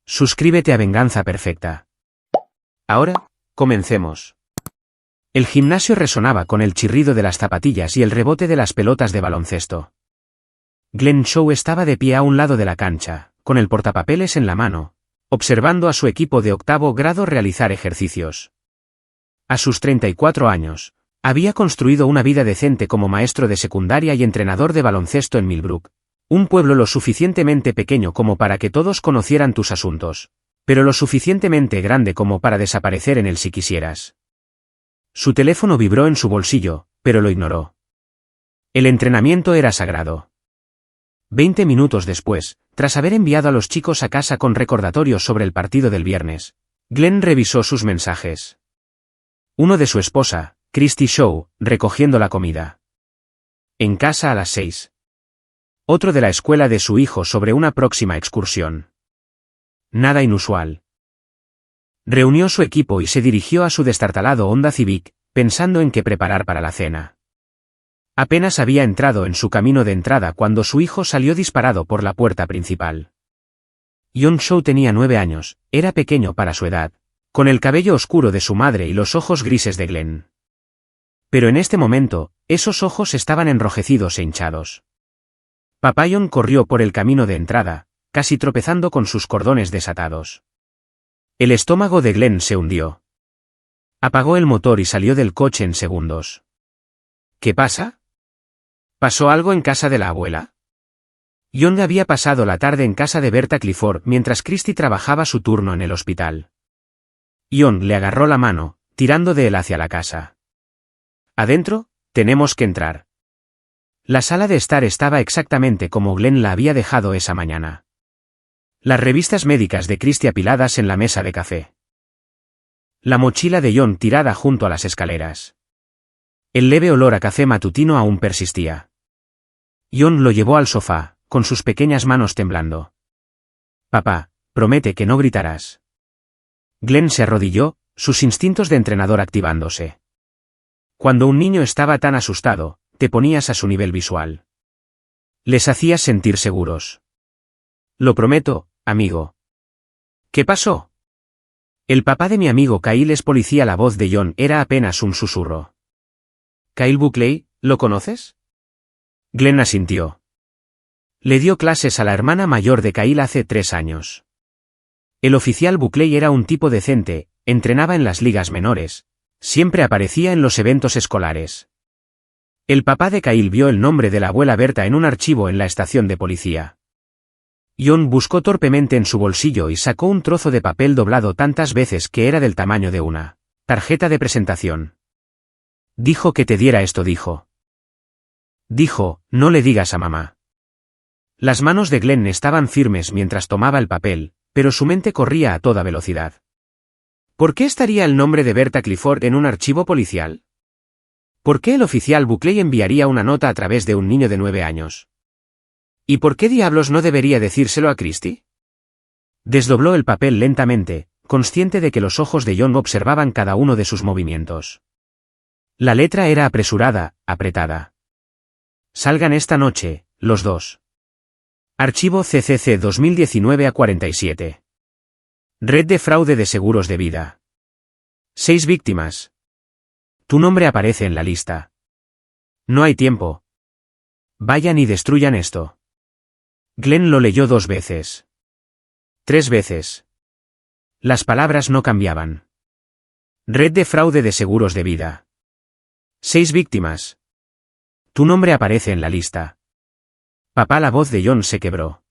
Suscríbete a Venganza Perfecta. Ahora, comencemos. El gimnasio resonaba con el chirrido de las zapatillas y el rebote de las pelotas de baloncesto. Glenn Shaw estaba de pie a un lado de la cancha, con el portapapeles en la mano, observando a su equipo de octavo grado realizar ejercicios. A sus 34 años, había construido una vida decente como maestro de secundaria y entrenador de baloncesto en Millbrook, un pueblo lo suficientemente pequeño como para que todos conocieran tus asuntos, pero lo suficientemente grande como para desaparecer en él si quisieras. Su teléfono vibró en su bolsillo, pero lo ignoró. El entrenamiento era sagrado. 20 minutos después, tras haber enviado a los chicos a casa con recordatorios sobre el partido del viernes, Glenn revisó sus mensajes. Uno de su esposa, Christy Shaw, recogiendo la comida. En casa a las 6. Otro de la escuela de su hijo sobre una próxima excursión. Nada inusual. Reunió su equipo y se dirigió a su destartalado Honda Civic, pensando en qué preparar para la cena. Apenas había entrado en su camino de entrada cuando su hijo salió disparado por la puerta principal. Jon Shaw tenía 9 años, era pequeño para su edad, con el cabello oscuro de su madre y los ojos grises de Glenn. Pero en este momento, esos ojos estaban enrojecidos e hinchados. Papá Jon corrió por el camino de entrada, casi tropezando con sus cordones desatados. El estómago de Glenn se hundió. Apagó el motor y salió del coche en segundos. ¿Qué pasa? ¿Pasó algo en casa de la abuela? Jon había pasado la tarde en casa de Berta Clifford mientras Christy trabajaba su turno en el hospital. Jon le agarró la mano, tirando de él hacia la casa. ¿Adentro? Tenemos que entrar. La sala de estar estaba exactamente como Glenn la había dejado esa mañana. Las revistas médicas de Christy apiladas en la mesa de café. La mochila de Jon tirada junto a las escaleras. El leve olor a café matutino aún persistía. Jon lo llevó al sofá, con sus pequeñas manos temblando. Papá, promete que no gritarás. Glenn se arrodilló, sus instintos de entrenador activándose. Cuando un niño estaba tan asustado, te ponías a su nivel visual. Les hacías sentir seguros. Lo prometo, amigo. ¿Qué pasó? El papá de mi amigo Kyle es policía. La voz de Jon era apenas un susurro. ¿Kyle Buckley, lo conoces? Glenn asintió. Le dio clases a la hermana mayor de Kyle hace 3 años. El oficial Buckley era un tipo decente, entrenaba en las ligas menores, siempre aparecía en los eventos escolares. El papá de Kyle vio el nombre de la abuela Berta en un archivo en la estación de policía. Jon buscó torpemente en su bolsillo y sacó un trozo de papel doblado tantas veces que era del tamaño de una tarjeta de presentación. Dijo que te diera esto, dijo. Dijo, no le digas a mamá. Las manos de Glenn estaban firmes mientras tomaba el papel, pero su mente corría a toda velocidad. ¿Por qué estaría el nombre de Berta Clifford en un archivo policial? ¿Por qué el oficial Buckley enviaría una nota a través de un niño de 9 años? ¿Y por qué diablos no debería decírselo a Christy? Desdobló el papel lentamente, consciente de que los ojos de Jon observaban cada uno de sus movimientos. La letra era apresurada, apretada. Salgan esta noche, los dos. Archivo CCC 2019-47. Red de fraude de seguros de vida. 6 víctimas. Tu nombre aparece en la lista. No hay tiempo. Vayan y destruyan esto. Glenn lo leyó 2 veces. 3 veces. Las palabras no cambiaban. Red de fraude de seguros de vida. 6 víctimas. Tu nombre aparece en la lista. Papá, la voz de Jon se quebró.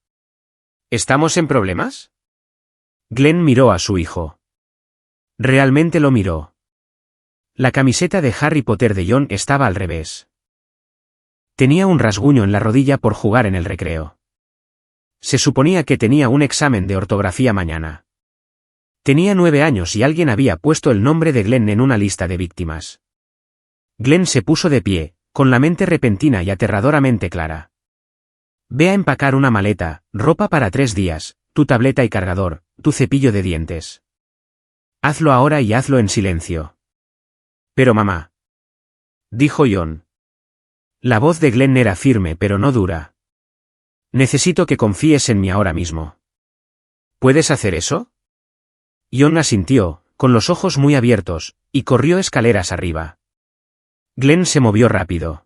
¿Estamos en problemas? Glenn miró a su hijo. Realmente lo miró. La camiseta de Harry Potter de Jon estaba al revés. Tenía un rasguño en la rodilla por jugar en el recreo. Se suponía que tenía un examen de ortografía mañana. Tenía 9 años y alguien había puesto el nombre de Glenn en una lista de víctimas. Glenn se puso de pie, con la mente repentina y aterradoramente clara. Ve a empacar una maleta, ropa para 3 días, tu tableta y cargador, tu cepillo de dientes. Hazlo ahora y hazlo en silencio. Pero mamá. Dijo Jon. La voz de Glenn era firme pero no dura. Necesito que confíes en mí ahora mismo. ¿Puedes hacer eso? John asintió, con los ojos muy abiertos, y corrió escaleras arriba. Glenn se movió rápido.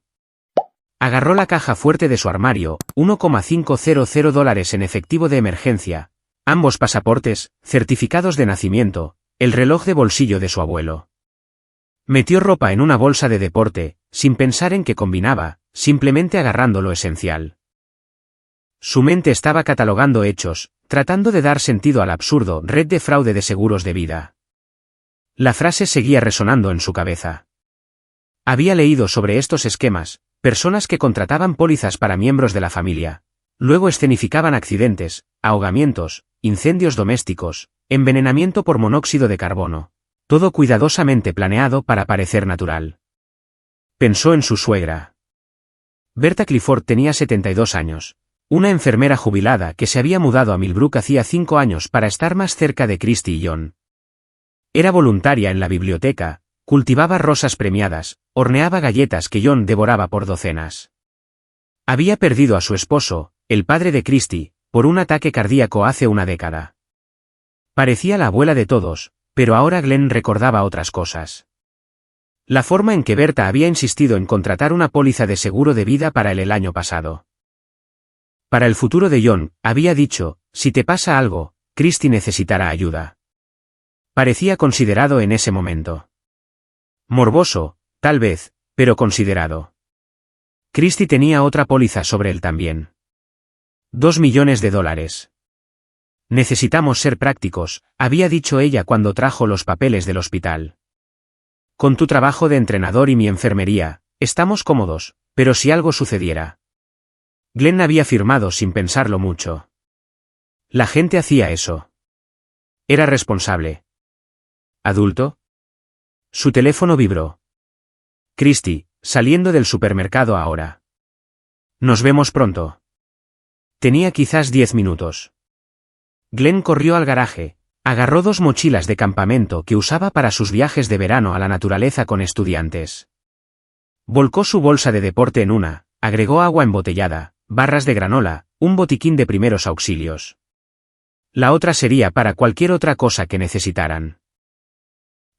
Agarró la caja fuerte de su armario, $1,500 en efectivo de emergencia, ambos pasaportes, certificados de nacimiento, el reloj de bolsillo de su abuelo. Metió ropa en una bolsa de deporte, sin pensar en qué combinaba, simplemente agarrando lo esencial. Su mente estaba catalogando hechos, tratando de dar sentido al absurdo red de fraude de seguros de vida. La frase seguía resonando en su cabeza. Había leído sobre estos esquemas, personas que contrataban pólizas para miembros de la familia, luego escenificaban accidentes, ahogamientos, incendios domésticos, envenenamiento por monóxido de carbono, todo cuidadosamente planeado para parecer natural. Pensó en su suegra. Berta Clifford tenía 72 años, una enfermera jubilada que se había mudado a Millbrook hacía 5 años para estar más cerca de Christy y John. Era voluntaria en la biblioteca, cultivaba rosas premiadas, horneaba galletas que John devoraba por docenas. Había perdido a su esposo, el padre de Christy, por un ataque cardíaco hace una década. Parecía la abuela de todos, pero ahora Glenn recordaba otras cosas. La forma en que Berta había insistido en contratar una póliza de seguro de vida para él el año pasado. Para el futuro de John, había dicho, si te pasa algo, Christy necesitará ayuda. Parecía considerado en ese momento. Morboso, tal vez, pero considerado. Christy tenía otra póliza sobre él también. $2 millones. Necesitamos ser prácticos, había dicho ella cuando trajo los papeles del hospital. Con tu trabajo de entrenador y mi enfermería, estamos cómodos, pero si algo sucediera. Glenn había firmado sin pensarlo mucho. La gente hacía eso. Era responsable. ¿Adulto? Su teléfono vibró. Christy, saliendo del supermercado ahora. Nos vemos pronto. Tenía quizás 10 minutos. Glenn corrió al garaje, agarró 2 mochilas de campamento que usaba para sus viajes de verano a la naturaleza con estudiantes. Volcó su bolsa de deporte en una, agregó agua embotellada, barras de granola, un botiquín de primeros auxilios. La otra sería para cualquier otra cosa que necesitaran.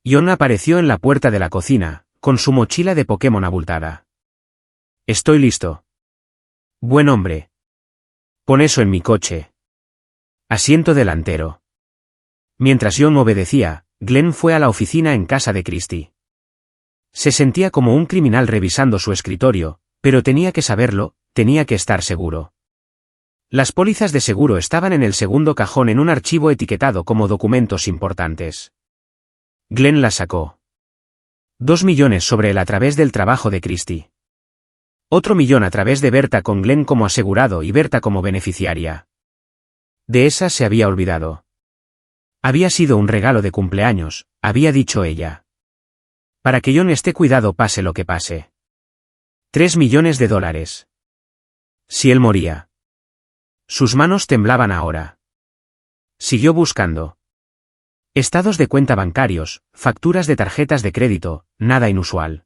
John apareció en la puerta de la cocina, con su mochila de Pokémon abultada. Estoy listo. Buen hombre. Pon eso en mi coche. Asiento delantero. Mientras John obedecía, Glenn fue a la oficina en casa de Christy. Se sentía como un criminal revisando su escritorio, pero tenía que saberlo, tenía que estar seguro. Las pólizas de seguro estaban en el segundo cajón en un archivo etiquetado como documentos importantes. Glenn las sacó. 2 millones sobre él a través del trabajo de Christy. Otro millón a través de Berta con Glenn como asegurado y Berta como beneficiaria. De esa se había olvidado. Había sido un regalo de cumpleaños, había dicho ella. Para que John esté cuidado pase lo que pase. $3 millones. Si él moría. Sus manos temblaban ahora. Siguió buscando. Estados de cuenta bancarios, facturas de tarjetas de crédito, nada inusual.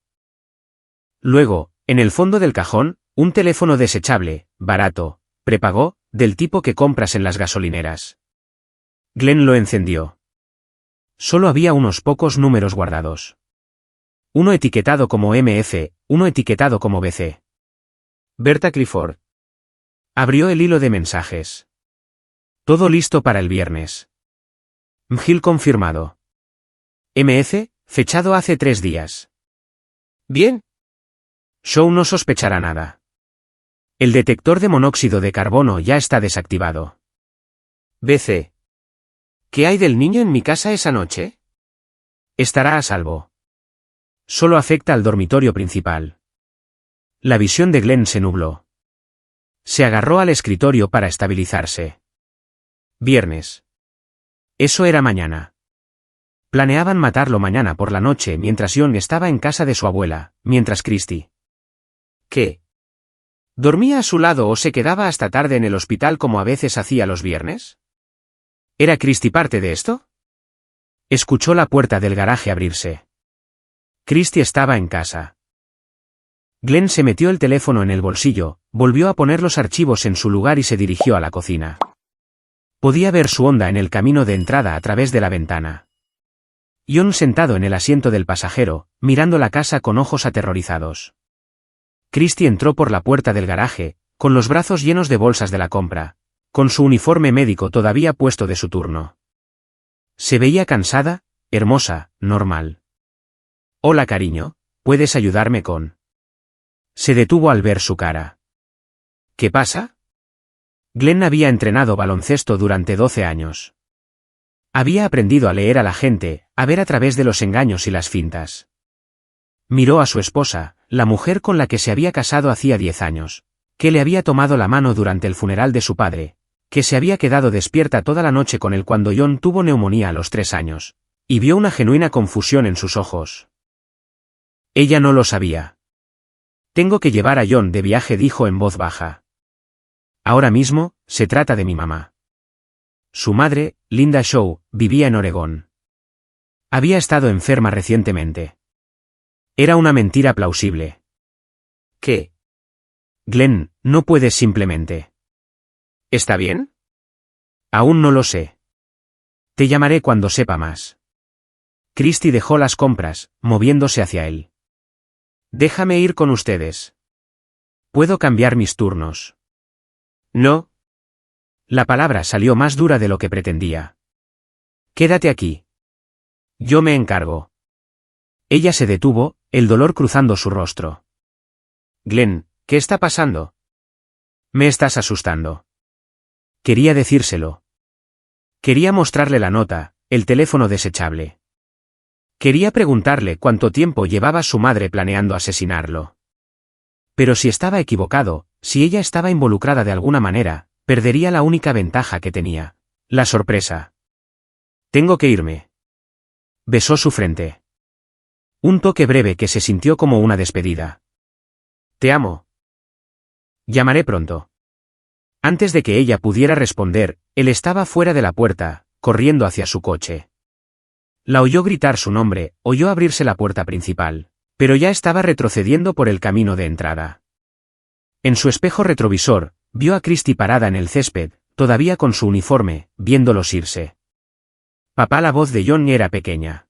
Luego, en el fondo del cajón, un teléfono desechable, barato, prepago, del tipo que compras en las gasolineras. Glenn lo encendió. Solo había unos pocos números guardados. Uno etiquetado como MF, uno etiquetado como BC. Berta Clifford. Abrió el hilo de mensajes. Todo listo para el viernes. Mgil confirmado. MF, fechado hace 3 días. Bien. Shaw no sospechará nada. El detector de monóxido de carbono ya está desactivado. BC. ¿Qué hay del niño en mi casa esa noche? Estará a salvo. Solo afecta al dormitorio principal. La visión de Glenn se nubló. Se agarró al escritorio para estabilizarse. Viernes. Eso era mañana. Planeaban matarlo mañana por la noche mientras John estaba en casa de su abuela, mientras Christy. ¿Qué? ¿Dormía a su lado o se quedaba hasta tarde en el hospital como a veces hacía los viernes? ¿Era Christy parte de esto? Escuchó la puerta del garaje abrirse. Christy estaba en casa. Glenn se metió el teléfono en el bolsillo, volvió a poner los archivos en su lugar y se dirigió a la cocina. Podía ver su onda en el camino de entrada a través de la ventana. John sentado en el asiento del pasajero, mirando la casa con ojos aterrorizados. Christie entró por la puerta del garaje, con los brazos llenos de bolsas de la compra, con su uniforme médico todavía puesto de su turno. Se veía cansada, hermosa, normal. Hola cariño, ¿puedes ayudarme con...? Se detuvo al ver su cara. ¿Qué pasa? Glenn había entrenado baloncesto durante 12 años. Había aprendido a leer a la gente, a ver a través de los engaños y las fintas. Miró a su esposa, la mujer con la que se había casado hacía 10 años, que le había tomado la mano durante el funeral de su padre, que se había quedado despierta toda la noche con él cuando John tuvo neumonía a los 3 años, y vio una genuina confusión en sus ojos. Ella no lo sabía. Tengo que llevar a John de viaje, dijo en voz baja. Ahora mismo, se trata de mi mamá. Su madre, Linda Shaw, vivía en Oregón. Había estado enferma recientemente. Era una mentira plausible. ¿Qué? Glenn, no puedes simplemente. ¿Está bien? Aún no lo sé. Te llamaré cuando sepa más. Christie dejó las compras, moviéndose hacia él. Déjame ir con ustedes. Puedo cambiar mis turnos. No. La palabra salió más dura de lo que pretendía. Quédate aquí. Yo me encargo. Ella se detuvo, el dolor cruzando su rostro. Glenn, ¿qué está pasando? Me estás asustando. Quería decírselo. Quería mostrarle la nota, el teléfono desechable. Quería preguntarle cuánto tiempo llevaba su madre planeando asesinarlo. Pero si estaba equivocado, si ella estaba involucrada de alguna manera, perdería la única ventaja que tenía: la sorpresa. Tengo que irme. Besó su frente. Un toque breve que se sintió como una despedida. Te amo. Llamaré pronto. Antes de que ella pudiera responder, él estaba fuera de la puerta, corriendo hacia su coche. La oyó gritar su nombre, oyó abrirse la puerta principal, pero ya estaba retrocediendo por el camino de entrada. En su espejo retrovisor, vio a Christie parada en el césped, todavía con su uniforme, viéndolos irse. Papá, la voz de John era pequeña.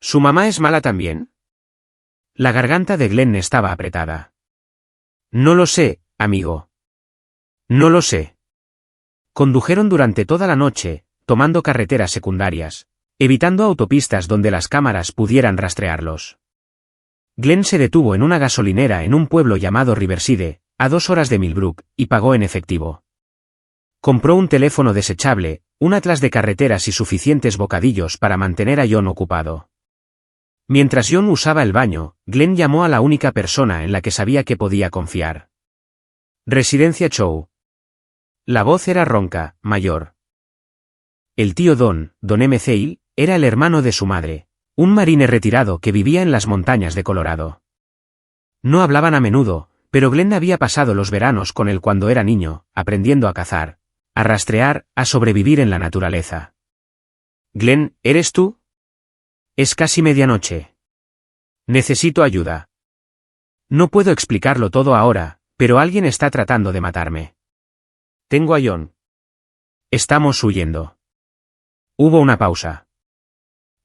¿Su mamá es mala también? La garganta de Glenn estaba apretada. No lo sé, amigo. No lo sé. Condujeron durante toda la noche, tomando carreteras secundarias, evitando autopistas donde las cámaras pudieran rastrearlos. Glenn se detuvo en una gasolinera en un pueblo llamado Riverside, a 2 horas de Millbrook, y pagó en efectivo. Compró un teléfono desechable, un atlas de carreteras y suficientes bocadillos para mantener a John ocupado. Mientras John usaba el baño, Glenn llamó a la única persona en la que sabía que podía confiar. Residencia Shaw. La voz era ronca, mayor. El tío Don M. Zeil, era el hermano de su madre, un marine retirado que vivía en las montañas de Colorado. No hablaban a menudo, pero Glenn había pasado los veranos con él cuando era niño, aprendiendo a cazar, a rastrear, a sobrevivir en la naturaleza. Glenn, ¿eres tú? Es casi medianoche. Necesito ayuda. No puedo explicarlo todo ahora, pero alguien está tratando de matarme. Tengo a John. Estamos huyendo. Hubo una pausa.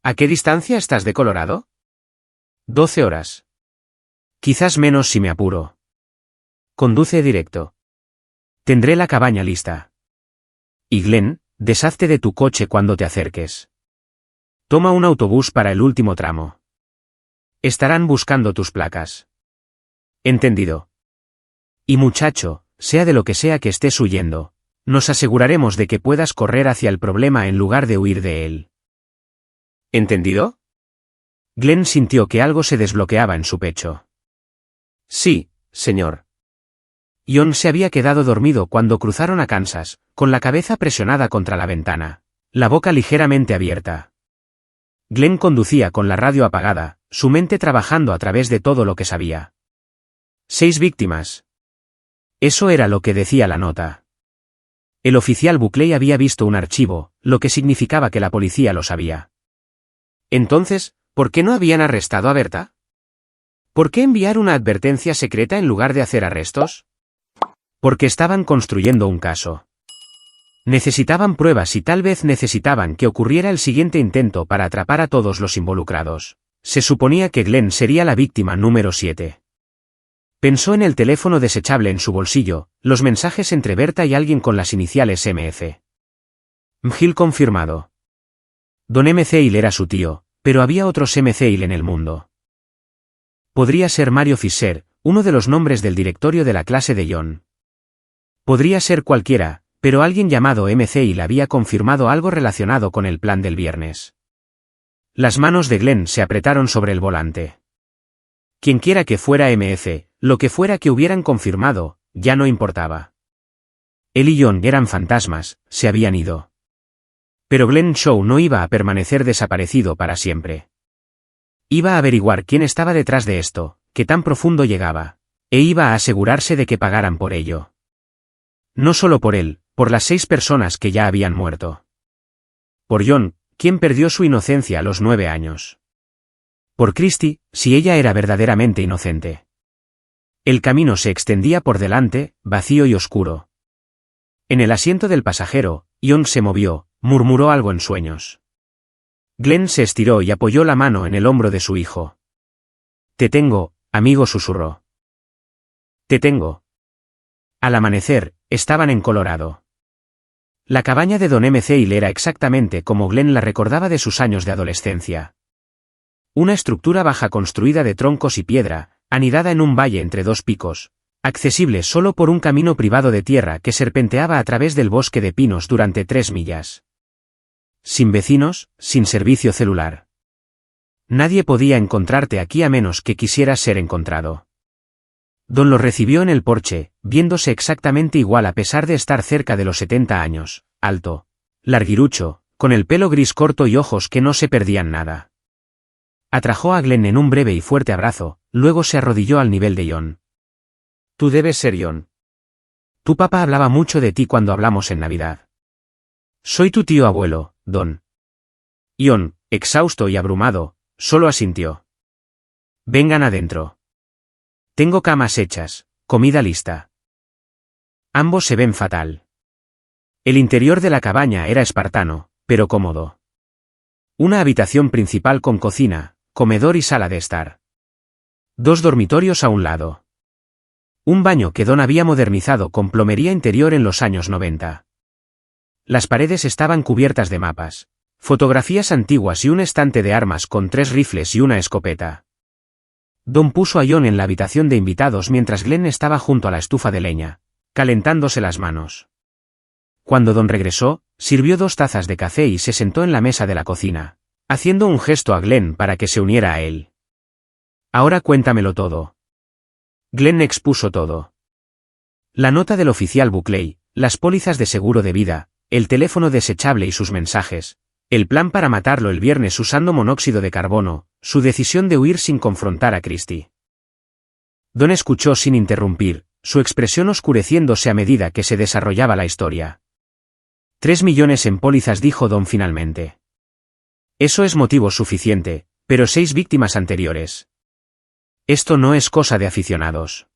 ¿A qué distancia estás de Colorado? 12 horas. Quizás menos si me apuro. Conduce directo. Tendré la cabaña lista. Y Glenn, deshazte de tu coche cuando te acerques. Toma un autobús para el último tramo. Estarán buscando tus placas. Entendido. Y muchacho, sea de lo que sea que estés huyendo, nos aseguraremos de que puedas correr hacia el problema en lugar de huir de él. ¿Entendido? Glenn sintió que algo se desbloqueaba en su pecho. Sí, señor. John se había quedado dormido cuando cruzaron a Kansas, con la cabeza presionada contra la ventana, la boca ligeramente abierta. Glenn conducía con la radio apagada, su mente trabajando a través de todo lo que sabía. 6 víctimas. Eso era lo que decía la nota. El oficial Buckley había visto un archivo, lo que significaba que la policía lo sabía. Entonces, ¿por qué no habían arrestado a Berta? ¿Por qué enviar una advertencia secreta en lugar de hacer arrestos? Porque estaban construyendo un caso. Necesitaban pruebas y tal vez necesitaban que ocurriera el siguiente intento para atrapar a todos los involucrados. Se suponía que Glenn sería la víctima número 7. Pensó en el teléfono desechable en su bolsillo, los mensajes entre Berta y alguien con las iniciales MF. Mgil confirmado. Don McHale era su tío, pero había otros McHale en el mundo. Podría ser Mario Fisher, uno de los nombres del directorio de la clase de John. Podría ser cualquiera, pero alguien llamado McHale había confirmado algo relacionado con el plan del viernes. Las manos de Glenn se apretaron sobre el volante. Quienquiera que fuera MF, lo que fuera que hubieran confirmado, ya no importaba. Él y John eran fantasmas, se habían ido. Pero Glenn Shaw no iba a permanecer desaparecido para siempre. Iba a averiguar quién estaba detrás de esto, qué tan profundo llegaba, e iba a asegurarse de que pagaran por ello. No solo por él, por las 6 personas que ya habían muerto. Por John, quien perdió su inocencia a los 9 años. Por Christie, si ella era verdaderamente inocente. El camino se extendía por delante, vacío y oscuro. En el asiento del pasajero, John se movió, murmuró algo en sueños. Glenn se estiró y apoyó la mano en el hombro de su hijo. «Te tengo», amigo, susurró. «Te tengo». Al amanecer, estaban en Colorado. La cabaña de Don McHale era exactamente como Glenn la recordaba de sus años de adolescencia. Una estructura baja construida de troncos y piedra, anidada en un valle entre 2 picos, accesible solo por un camino privado de tierra que serpenteaba a través del bosque de pinos durante 3 millas. Sin vecinos, sin servicio celular. Nadie podía encontrarte aquí a menos que quisieras ser encontrado. Don lo recibió en el porche, viéndose exactamente igual a pesar de estar cerca de los 70 años, alto, larguirucho, con el pelo gris corto y ojos que no se perdían nada. Atrajo a Glenn en un breve y fuerte abrazo, luego se arrodilló al nivel de John. «Tú debes ser John. Tu papá hablaba mucho de ti cuando hablamos en Navidad». «Soy tu tío abuelo, Don». John, exhausto y abrumado, solo asintió. «Vengan adentro. Tengo camas hechas, comida lista». Ambos se ven fatal. El interior de la cabaña era espartano, pero cómodo. Una habitación principal con cocina, comedor y sala de estar. 2 dormitorios a un lado. Un baño que Don había modernizado con plomería interior en los años 90. Las paredes estaban cubiertas de mapas, fotografías antiguas y un estante de armas con 3 rifles y una escopeta. Don puso a John en la habitación de invitados mientras Glenn estaba junto a la estufa de leña, calentándose las manos. Cuando Don regresó, sirvió 2 tazas de café y se sentó en la mesa de la cocina, haciendo un gesto a Glenn para que se uniera a él. «Ahora cuéntamelo todo». Glenn expuso todo. La nota del oficial Buckley, las pólizas de seguro de vida, el teléfono desechable y sus mensajes, el plan para matarlo el viernes usando monóxido de carbono, su decisión de huir sin confrontar a Christie. Don escuchó sin interrumpir, su expresión oscureciéndose a medida que se desarrollaba la historia. 3 millones en pólizas, dijo Don finalmente. Eso es motivo suficiente, pero 6 víctimas anteriores. Esto no es cosa de aficionados.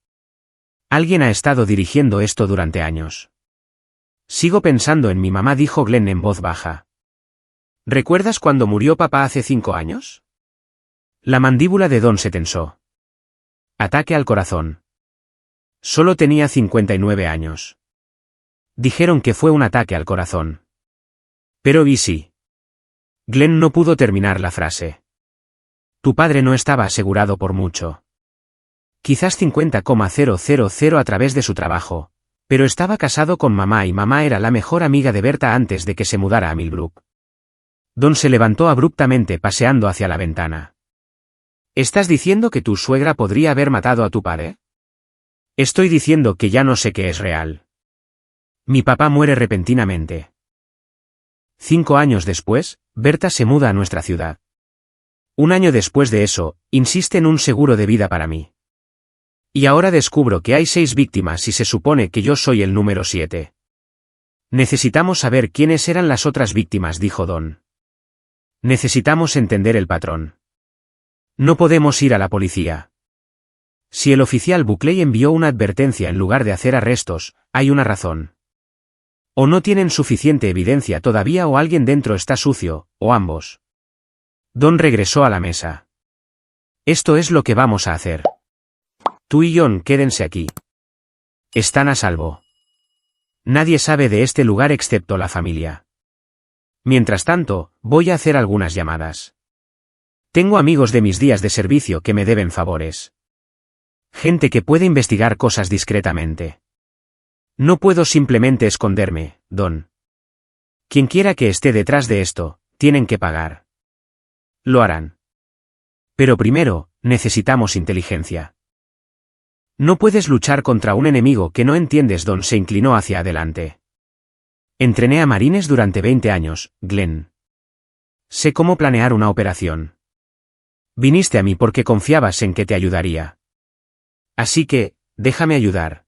Alguien ha estado dirigiendo esto durante años. Sigo pensando en mi mamá, dijo Glenn en voz baja. ¿Recuerdas cuando murió papá hace 5 años? La mandíbula de Don se tensó. Ataque al corazón. Solo tenía 59 años. Dijeron que fue un ataque al corazón. Pero ¿y sí? Glenn no pudo terminar la frase. Tu padre no estaba asegurado por mucho. Quizás 50,000 a través de su trabajo, pero estaba casado con mamá y mamá era la mejor amiga de Berta antes de que se mudara a Millbrook. Don se levantó abruptamente paseando hacia la ventana. ¿Estás diciendo que tu suegra podría haber matado a tu padre? Estoy diciendo que ya no sé qué es real. Mi papá muere repentinamente. 5 años después, Berta se muda a nuestra ciudad. 1 año después de eso, insiste en un seguro de vida para mí. Y ahora descubro que hay 6 víctimas y se supone que yo soy el número 7. Necesitamos saber quiénes eran las otras víctimas, dijo Don. Necesitamos entender el patrón. No podemos ir a la policía. Si el oficial Buckley envió una advertencia en lugar de hacer arrestos, hay una razón. O no tienen suficiente evidencia todavía o alguien dentro está sucio, o ambos. Don regresó a la mesa. Esto es lo que vamos a hacer. Tú y John quédense aquí. Están a salvo. Nadie sabe de este lugar excepto la familia. Mientras tanto, voy a hacer algunas llamadas. Tengo amigos de mis días de servicio que me deben favores. Gente que puede investigar cosas discretamente. No puedo simplemente esconderme, Don. Quien quiera que esté detrás de esto, tienen que pagar. Lo harán. Pero primero, necesitamos inteligencia. No puedes luchar contra un enemigo que no entiendes. Don se inclinó hacia adelante. Entrené a marines durante 20 años, Glenn. Sé cómo planear una operación. Viniste a mí porque confiabas en que te ayudaría. Así que, déjame ayudar.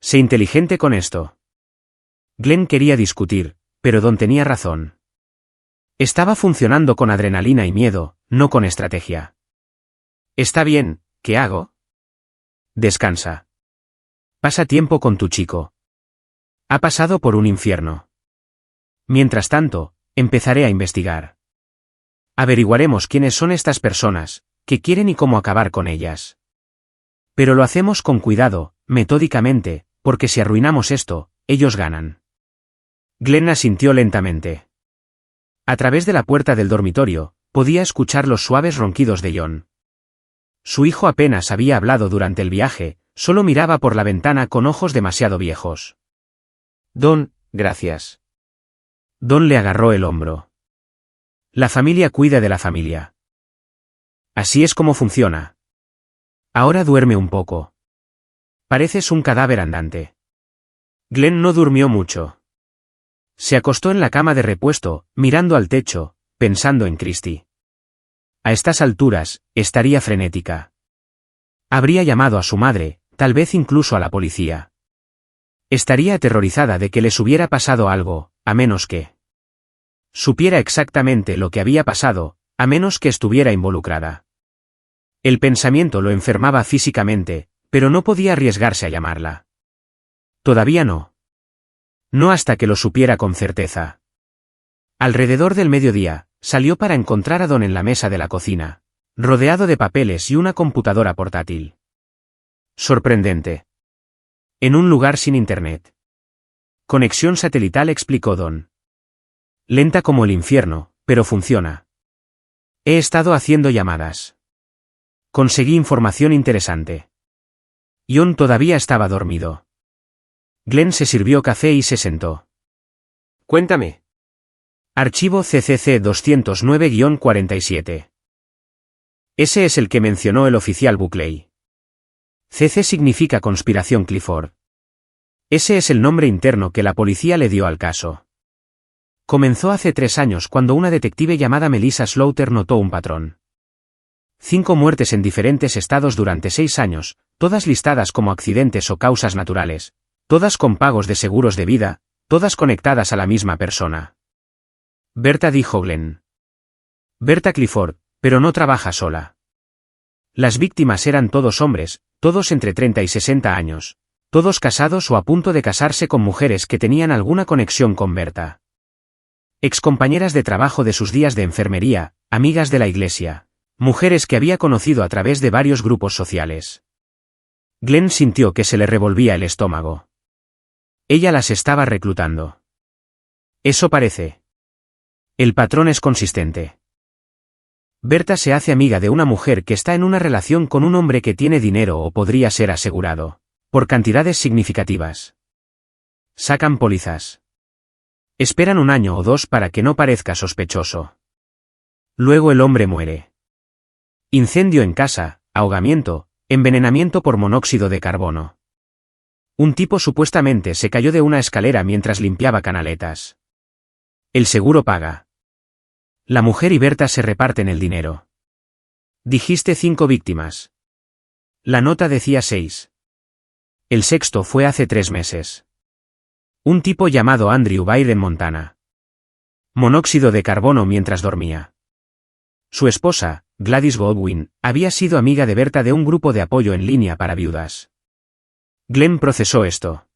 Sé inteligente con esto. Glenn quería discutir, pero Don tenía razón. Estaba funcionando con adrenalina y miedo, no con estrategia. Está bien, ¿qué hago? Descansa. Pasa tiempo con tu chico. Ha pasado por un infierno. Mientras tanto, empezaré a investigar. Averiguaremos quiénes son estas personas, qué quieren y cómo acabar con ellas. Pero lo hacemos con cuidado, metódicamente, porque si arruinamos esto, ellos ganan. Glenn asintió lentamente. A través de la puerta del dormitorio, podía escuchar los suaves ronquidos de John. Su hijo apenas había hablado durante el viaje, solo miraba por la ventana con ojos demasiado viejos. Don, gracias. Don le agarró el hombro. La familia cuida de la familia. Así es como funciona. Ahora duerme un poco. Pareces un cadáver andante. Glenn no durmió mucho. Se acostó en la cama de repuesto, mirando al techo, pensando en Christie. A estas alturas, estaría frenética. Habría llamado a su madre, tal vez incluso a la policía. Estaría aterrorizada de que les hubiera pasado algo, a menos que supiera exactamente lo que había pasado, a menos que estuviera involucrada. El pensamiento lo enfermaba físicamente, pero no podía arriesgarse a llamarla. Todavía no. No hasta que lo supiera con certeza. Alrededor del mediodía, salió para encontrar a Don en la mesa de la cocina, rodeado de papeles y una computadora portátil. Sorprendente. En un lugar sin internet. Conexión satelital, explicó Don. Lenta como el infierno, pero funciona. He estado haciendo llamadas. Conseguí información interesante. John todavía estaba dormido. Glenn se sirvió café y se sentó. Cuéntame. Archivo CCC 209-47. Ese es el que mencionó el oficial Buckley. CC significa conspiración Clifford. Ese es el nombre interno que la policía le dio al caso. Comenzó hace 3 años cuando una detective llamada Melissa Slaughter notó un patrón. 5 muertes en diferentes estados durante 6 años, todas listadas como accidentes o causas naturales, todas con pagos de seguros de vida, todas conectadas a la misma persona. Berta, dijo Glenn. Berta Clifford, pero no trabaja sola. Las víctimas eran todos hombres, todos entre 30 y 60 años, todos casados o a punto de casarse con mujeres que tenían alguna conexión con Berta. Excompañeras de trabajo de sus días de enfermería, amigas de la iglesia, mujeres que había conocido a través de varios grupos sociales. Glenn sintió que se le revolvía el estómago. Ella las estaba reclutando. Eso parece. El patrón es consistente. Berta se hace amiga de una mujer que está en una relación con un hombre que tiene dinero o podría ser asegurado, por cantidades significativas. Sacan pólizas. Esperan 1 año o 2 para que no parezca sospechoso. Luego el hombre muere. Incendio en casa, ahogamiento, envenenamiento por monóxido de carbono. Un tipo supuestamente se cayó de una escalera mientras limpiaba canaletas. El seguro paga. La mujer y Berta se reparten el dinero. Dijiste 5 víctimas. La nota decía 6. El sexto fue hace 3 meses. Un tipo llamado Andrew Baird en Montana. Monóxido de carbono mientras dormía. Su esposa, Gladys Godwin, había sido amiga de Berta de un grupo de apoyo en línea para viudas. Glenn procesó esto.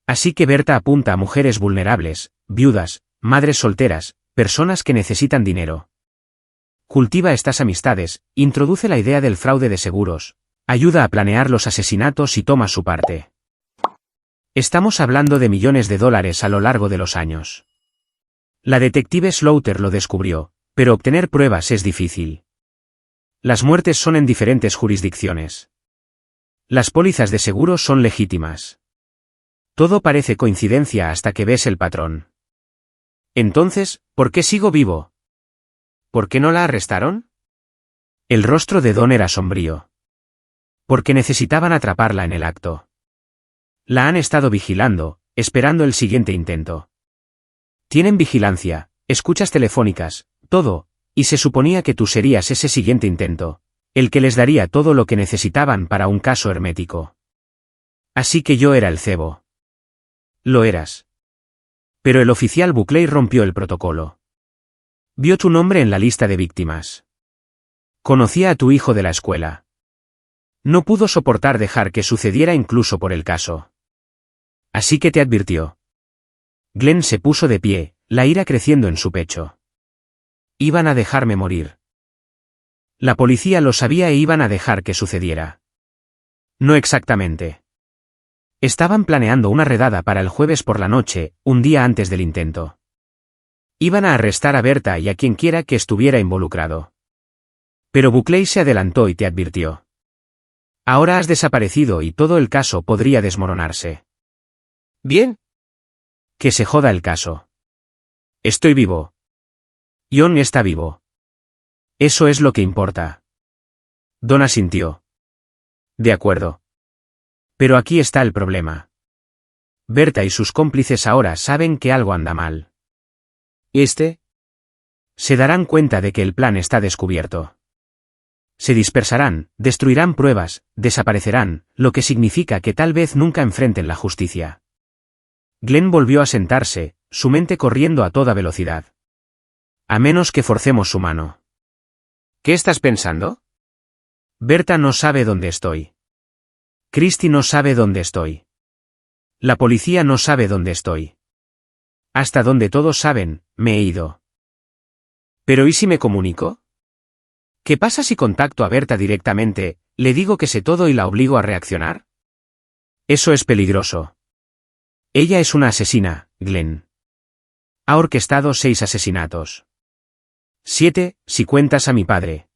Así que Berta apunta a mujeres vulnerables, viudas, madres solteras, personas que necesitan dinero. Cultiva estas amistades, introduce la idea del fraude de seguros, ayuda a planear los asesinatos y toma su parte. Estamos hablando de millones de dólares a lo largo de los años. La detective Slaughter lo descubrió, pero obtener pruebas es difícil. Las muertes son en diferentes jurisdicciones. Las pólizas de seguros son legítimas. Todo parece coincidencia hasta que ves el patrón. Entonces, ¿por qué sigo vivo? ¿Por qué no la arrestaron? El rostro de Don era sombrío. Porque necesitaban atraparla en el acto. La han estado vigilando, esperando el siguiente intento. Tienen vigilancia, escuchas telefónicas, todo, y se suponía que tú serías ese siguiente intento, el que les daría todo lo que necesitaban para un caso hermético. Así que yo era el cebo. Lo eras. Pero el oficial Buckley rompió el protocolo. Vio tu nombre en la lista de víctimas. Conocía a tu hijo de la escuela. No pudo soportar dejar que sucediera incluso por el caso. Así que te advirtió. Glenn se puso de pie, la ira creciendo en su pecho. Iban a dejarme morir. La policía lo sabía e iban a dejar que sucediera. No exactamente. Estaban planeando una redada para el jueves por la noche, un día antes del intento. Iban a arrestar a Berta y a quien quiera que estuviera involucrado. Pero Buckley se adelantó y te advirtió. Ahora has desaparecido y todo el caso podría desmoronarse. Bien. Que se joda el caso. Estoy vivo. John está vivo. Eso es lo que importa. Don asintió. De acuerdo. Pero aquí está el problema. Berta y sus cómplices ahora saben que algo anda mal. Se darán cuenta de que el plan está descubierto. Se dispersarán, destruirán pruebas, desaparecerán, lo que significa que tal vez nunca enfrenten la justicia. Glenn volvió a sentarse, su mente corriendo a toda velocidad. A menos que forcemos su mano. ¿Qué estás pensando? Berta no sabe dónde estoy. Christy no sabe dónde estoy. La policía no sabe dónde estoy. Hasta donde todos saben, me he ido. ¿Pero y si me comunico? ¿Qué pasa si contacto a Berta directamente, le digo que sé todo y la obligo a reaccionar? Eso es peligroso. Ella es una asesina, Glenn. Ha orquestado 6 asesinatos. 7, si cuentas a mi padre.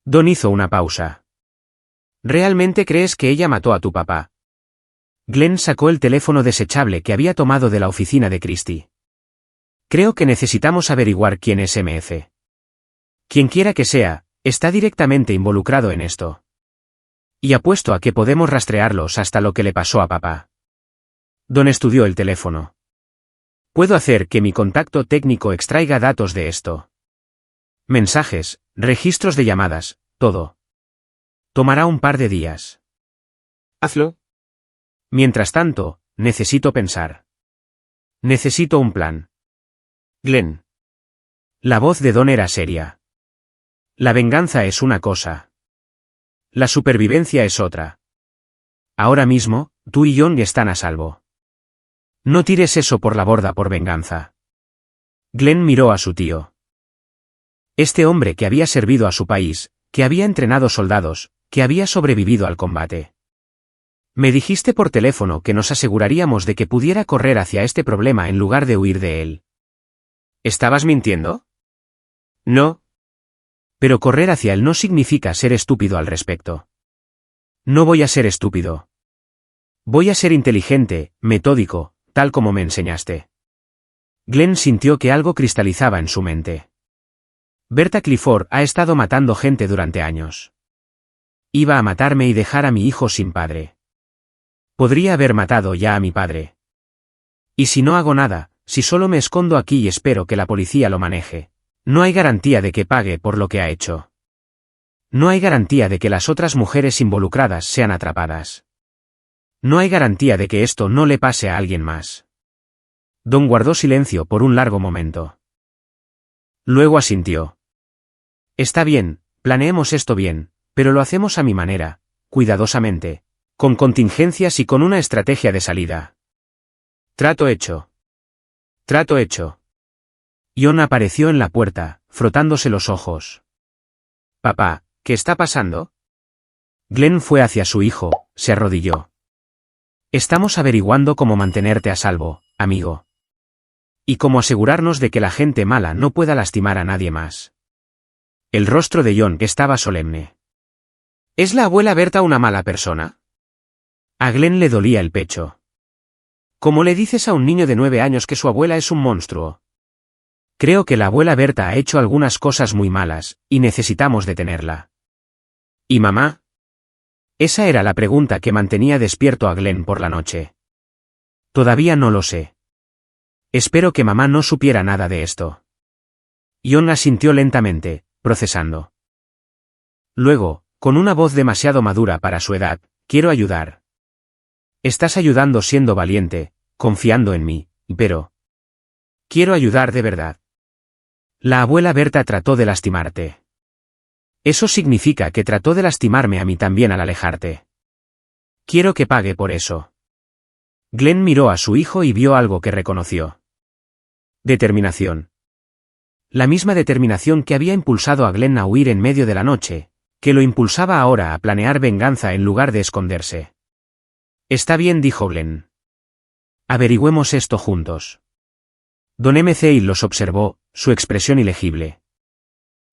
Don hizo una pausa. ¿Realmente crees que ella mató a tu papá? Glenn sacó el teléfono desechable que había tomado de la oficina de Christy. Creo que necesitamos averiguar quién es MF. Quienquiera que sea, está directamente involucrado en esto. Y apuesto a que podemos rastrearlos hasta lo que le pasó a papá. Don estudió el teléfono. Puedo hacer que mi contacto técnico extraiga datos de esto. Mensajes, registros de llamadas, todo. Tomará un par de días. Hazlo. Mientras tanto, necesito pensar. Necesito un plan. Glenn. La voz de Don era seria. La venganza es una cosa. La supervivencia es otra. Ahora mismo, tú y John están a salvo. No tires eso por la borda por venganza. Glenn miró a su tío. Este hombre que había servido a su país, que había entrenado soldados, que había sobrevivido al combate. Me dijiste por teléfono que nos aseguraríamos de que pudiera correr hacia este problema en lugar de huir de él. ¿Estabas mintiendo? No. Pero correr hacia él no significa ser estúpido al respecto. No voy a ser estúpido. Voy a ser inteligente, metódico, tal como me enseñaste. Glenn sintió que algo cristalizaba en su mente. Berta Clifford ha estado matando gente durante años. Iba a matarme y dejar a mi hijo sin padre. Podría haber matado ya a mi padre. Y si no hago nada, si solo me escondo aquí y espero que la policía lo maneje, no hay garantía de que pague por lo que ha hecho. No hay garantía de que las otras mujeres involucradas sean atrapadas. No hay garantía de que esto no le pase a alguien más. Don guardó silencio por un largo momento. Luego asintió. Está bien, planeemos esto bien, pero lo hacemos a mi manera, cuidadosamente, con contingencias y con una estrategia de salida. Trato hecho. Trato hecho. John apareció en la puerta, frotándose los ojos. Papá, ¿qué está pasando? Glenn fue hacia su hijo, se arrodilló. Estamos averiguando cómo mantenerte a salvo, amigo. Y cómo asegurarnos de que la gente mala no pueda lastimar a nadie más. El rostro de John estaba solemne. ¿Es la abuela Berta una mala persona? A Glenn le dolía el pecho. ¿Cómo le dices a un niño de 9 años que su abuela es un monstruo? Creo que la abuela Berta ha hecho algunas cosas muy malas, y necesitamos detenerla. ¿Y mamá? Esa era la pregunta que mantenía despierto a Glenn por la noche. Todavía no lo sé. Espero que mamá no supiera nada de esto. John asintió lentamente, procesando. Luego, con una voz demasiado madura para su edad, quiero ayudar. Estás ayudando siendo valiente, confiando en mí, pero... quiero ayudar de verdad. La abuela Berta trató de lastimarte. Eso significa que trató de lastimarme a mí también al alejarte. Quiero que pague por eso. Glenn miró a su hijo y vio algo que reconoció. Determinación. La misma determinación que había impulsado a Glenn a huir en medio de la noche, que lo impulsaba ahora a planear venganza en lugar de esconderse. Está bien, dijo Glenn. Averigüemos esto juntos. Don McCall los observó, su expresión ilegible.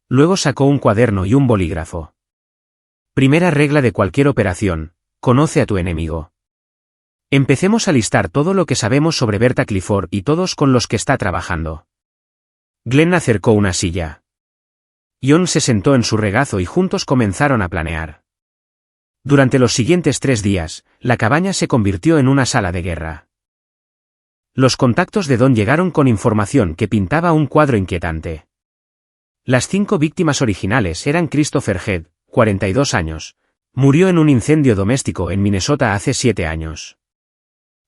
Luego sacó un cuaderno y un bolígrafo. Primera regla de cualquier operación: conoce a tu enemigo. Empecemos a listar todo lo que sabemos sobre Berta Clifford y todos con los que está trabajando. Glenn acercó una silla. John se sentó en su regazo y juntos comenzaron a planear. Durante los siguientes 3 días, la cabaña se convirtió en una sala de guerra. Los contactos de Don llegaron con información que pintaba un cuadro inquietante. Las 5 víctimas originales eran Christopher Head, 42 años. Murió en un incendio doméstico en Minnesota hace 7 años.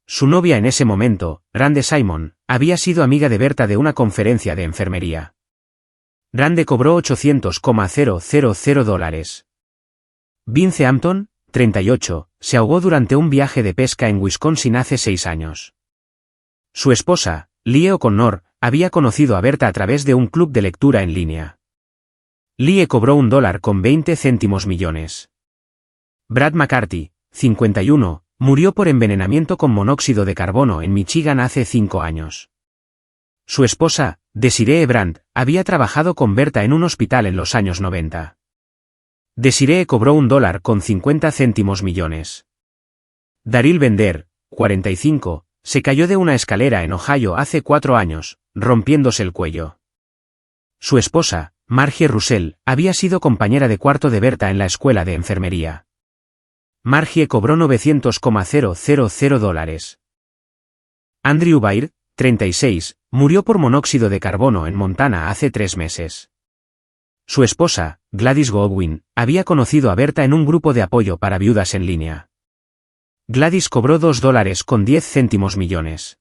Su novia en ese momento, Rande Simon, había sido amiga de Berta de una conferencia de enfermería. Rande cobró $800,000. Vince Hampton, 38, se ahogó durante un viaje de pesca en Wisconsin hace 6 años. Su esposa, Lee O'Connor, había conocido a Berta a través de un club de lectura en línea. Lee cobró $1.20 millones. Brad McCarthy, 51, murió por envenenamiento con monóxido de carbono en Michigan hace 5 años. Su esposa, Desiree Brandt, había trabajado con Berta en un hospital en los años 90. Desiree cobró $1.50 millones. Daryl Bender, 45, se cayó de una escalera en Ohio hace 4 años, rompiéndose el cuello. Su esposa, Margie Russell, había sido compañera de cuarto de Berta en la escuela de enfermería. Margie cobró $900,000. Andrew Baird, 36, murió por monóxido de carbono en Montana hace 3 meses. Su esposa, Gladys Godwin, había conocido a Berta en un grupo de apoyo para viudas en línea. Gladys cobró $2.10 millones.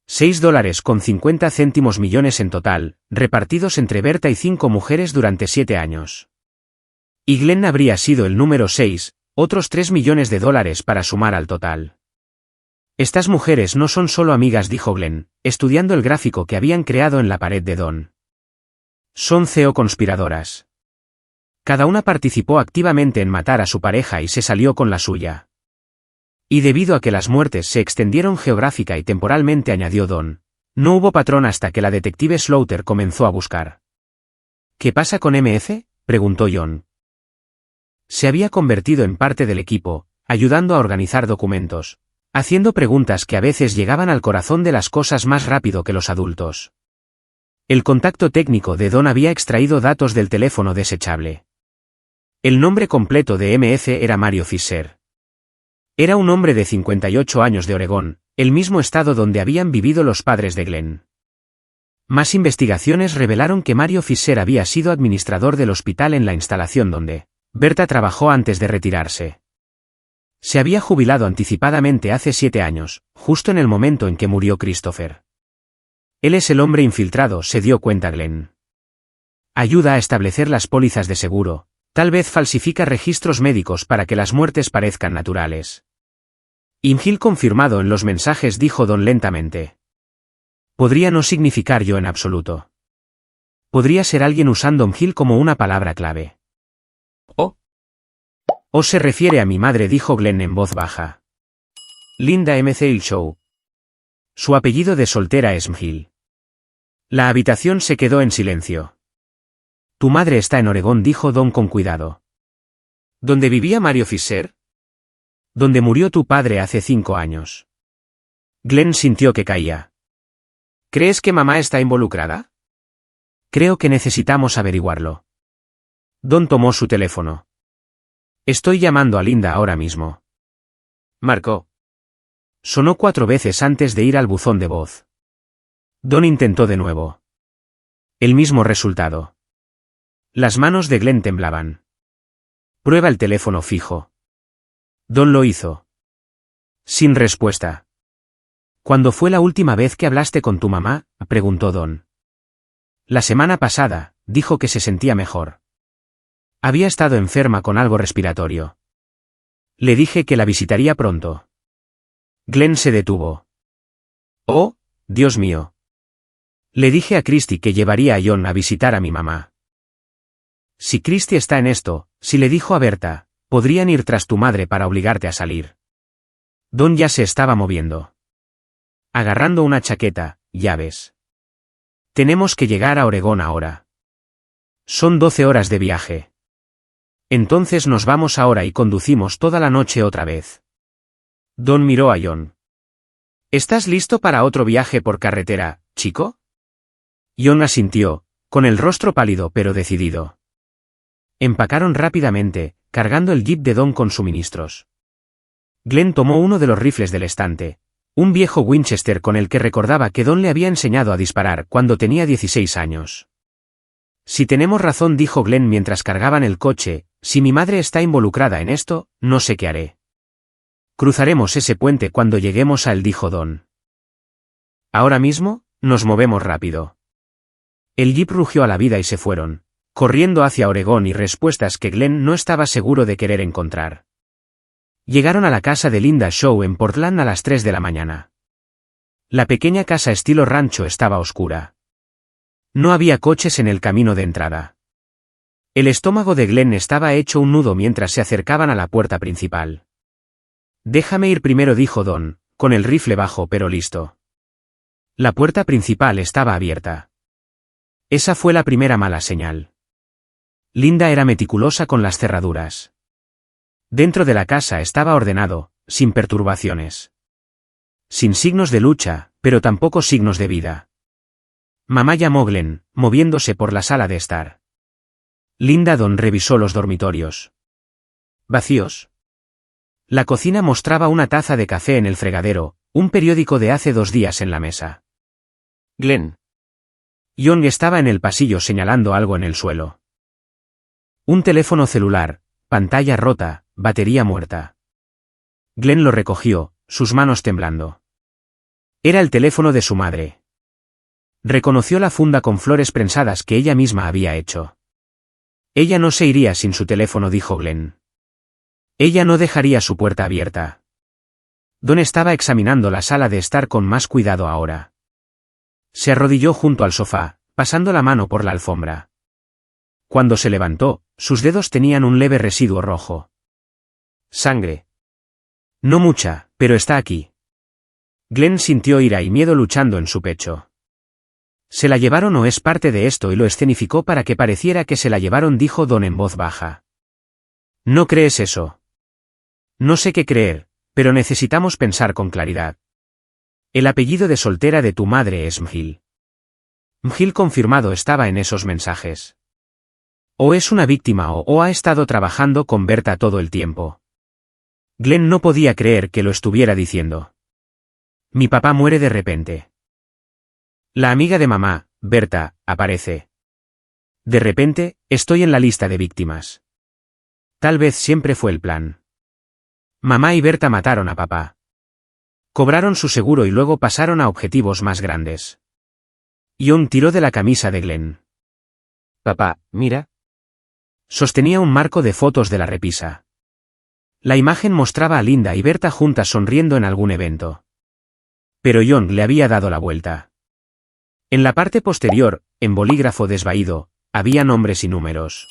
$6.50 millones en total, repartidos entre Berta y 5 mujeres durante 7 años. Y Glenn habría sido el número 6, otros $3 millones para sumar al total. Estas mujeres no son solo amigas, dijo Glenn, estudiando el gráfico que habían creado en la pared de Don. Son conspiradoras. Cada una participó activamente en matar a su pareja y se salió con la suya. Y debido a que las muertes se extendieron geográfica y temporalmente, añadió Don, no hubo patrón hasta que la detective Slaughter comenzó a buscar. ¿Qué pasa con MF?, preguntó John. Se había convertido en parte del equipo, ayudando a organizar documentos, haciendo preguntas que a veces llegaban al corazón de las cosas más rápido que los adultos. El contacto técnico de Don había extraído datos del teléfono desechable. El nombre completo de MF era Mario Fisher. Era un hombre de 58 años de Oregón, el mismo estado donde habían vivido los padres de Glenn. Más investigaciones revelaron que Mario Fisher había sido administrador del hospital en la instalación donde Berta trabajó antes de retirarse. Se había jubilado anticipadamente hace 7 años, justo en el momento en que murió Christopher. Él es el hombre infiltrado, se dio cuenta Glenn. Ayuda a establecer las pólizas de seguro, tal vez falsifica registros médicos para que las muertes parezcan naturales. Imhil confirmado en los mensajes, dijo Don lentamente. Podría no significar yo en absoluto. Podría ser alguien usando Imhil como una palabra clave. O se refiere a mi madre, dijo Glenn en voz baja. Linda M. Show. Su apellido de soltera es Imhil. La habitación se quedó en silencio. Tu madre está en Oregón, dijo Don con cuidado. ¿Dónde vivía Mario Fisher? Donde murió tu padre hace 5 años. Glenn sintió que caía. ¿Crees que mamá está involucrada? Creo que necesitamos averiguarlo. Don tomó su teléfono. Estoy llamando a Linda ahora mismo. Marcó. Sonó 4 veces antes de ir al buzón de voz. Don intentó de nuevo. El mismo resultado. Las manos de Glenn temblaban. Prueba el teléfono fijo. Don lo hizo. Sin respuesta. ¿Cuándo fue la última vez que hablaste con tu mamá?, preguntó Don. La semana pasada, dijo que se sentía mejor. Había estado enferma con algo respiratorio. Le dije que la visitaría pronto. Glenn se detuvo. Oh, Dios mío. Le dije a Christy que llevaría a John a visitar a mi mamá. Si Christy está en esto, si le dijo a Berta, podrían ir tras tu madre para obligarte a salir. Don ya se estaba moviendo. Agarrando una chaqueta, llaves. Tenemos que llegar a Oregón ahora. Son 12 horas de viaje. Entonces nos vamos ahora y conducimos toda la noche otra vez. Don miró a John. ¿Estás listo para otro viaje por carretera, chico? John asintió, con el rostro pálido pero decidido. Empacaron rápidamente, cargando el jeep de Don con suministros. Glenn tomó uno de los rifles del estante, un viejo Winchester con el que recordaba que Don le había enseñado a disparar cuando tenía 16 años. Si tenemos razón, dijo Glenn mientras cargaban el coche, si mi madre está involucrada en esto, no sé qué haré. Cruzaremos ese puente cuando lleguemos a él, dijo Don. Ahora mismo, nos movemos rápido. El jeep rugió a la vida y se fueron, corriendo hacia Oregón y respuestas que Glenn no estaba seguro de querer encontrar. Llegaron a la casa de Linda Shaw en Portland a las 3 de la mañana. La pequeña casa estilo rancho estaba oscura. No había coches en el camino de entrada. El estómago de Glenn estaba hecho un nudo mientras se acercaban a la puerta principal. Déjame ir primero, dijo Don, con el rifle bajo pero listo. La puerta principal estaba abierta. Esa fue la primera mala señal. Linda era meticulosa con las cerraduras. Dentro de la casa estaba ordenado, sin perturbaciones. Sin signos de lucha, pero tampoco signos de vida. Mamá llamó Glenn, moviéndose por la sala de estar. Linda Don revisó los dormitorios. Vacíos. La cocina mostraba una taza de café en el fregadero, un periódico de hace 2 días en la mesa. Glenn. John estaba en el pasillo señalando algo en el suelo. Un teléfono celular, pantalla rota, batería muerta. Glenn lo recogió, sus manos temblando. Era el teléfono de su madre. Reconoció la funda con flores prensadas que ella misma había hecho. Ella no se iría sin su teléfono, dijo Glenn. Ella no dejaría su puerta abierta. Don estaba examinando la sala de estar con más cuidado ahora. Se arrodilló junto al sofá, pasando la mano por la alfombra. Cuando se levantó, sus dedos tenían un leve residuo rojo. Sangre. No mucha, pero está aquí. Glenn sintió ira y miedo luchando en su pecho. ¿Se la llevaron o es parte de esto y lo escenificó para que pareciera que se la llevaron?, dijo Don en voz baja. ¿No crees eso? No sé qué creer, pero necesitamos pensar con claridad. El apellido de soltera de tu madre es Mhill. Mhill confirmado estaba en esos mensajes. O es una víctima o ha estado trabajando con Berta todo el tiempo. Glenn no podía creer que lo estuviera diciendo. Mi papá muere de repente. La amiga de mamá, Berta, aparece. De repente, estoy en la lista de víctimas. Tal vez siempre fue el plan. Mamá y Berta mataron a papá. Cobraron su seguro y luego pasaron a objetivos más grandes. John tiró de la camisa de Glenn. Papá, mira. Sostenía un marco de fotos de la repisa. La imagen mostraba a Linda y Berta juntas sonriendo en algún evento. Pero John le había dado la vuelta. En la parte posterior, en bolígrafo desvaído, había nombres y números.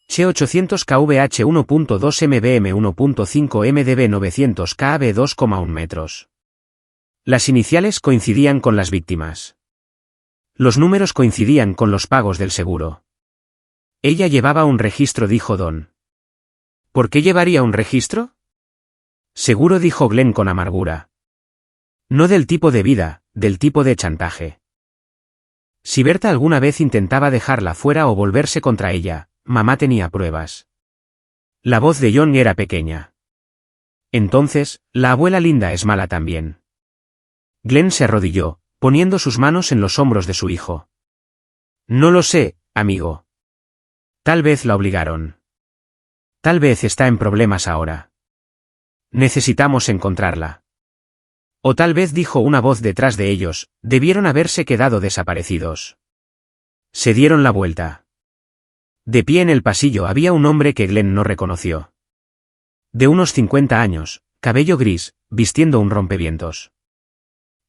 Che 800 KVH 1.2 MBM 1.5 MDB 900 KB 2,1 metros. Las iniciales coincidían con las víctimas. Los números coincidían con los pagos del seguro. Ella llevaba un registro, dijo Don. ¿Por qué llevaría un registro? Seguro, dijo Glenn con amargura. No del tipo de vida, del tipo de chantaje. Si Berta alguna vez intentaba dejarla fuera o volverse contra ella, mamá tenía pruebas. La voz de John era pequeña. Entonces, la abuela Linda es mala también. Glenn se arrodilló, poniendo sus manos en los hombros de su hijo. No lo sé, amigo. Tal vez la obligaron. Tal vez está en problemas ahora. Necesitamos encontrarla. O tal vez, dijo una voz detrás de ellos, debieron haberse quedado desaparecidos. Se dieron la vuelta. De pie en el pasillo había un hombre que Glenn no reconoció. De unos 50 años, cabello gris, vistiendo un rompevientos.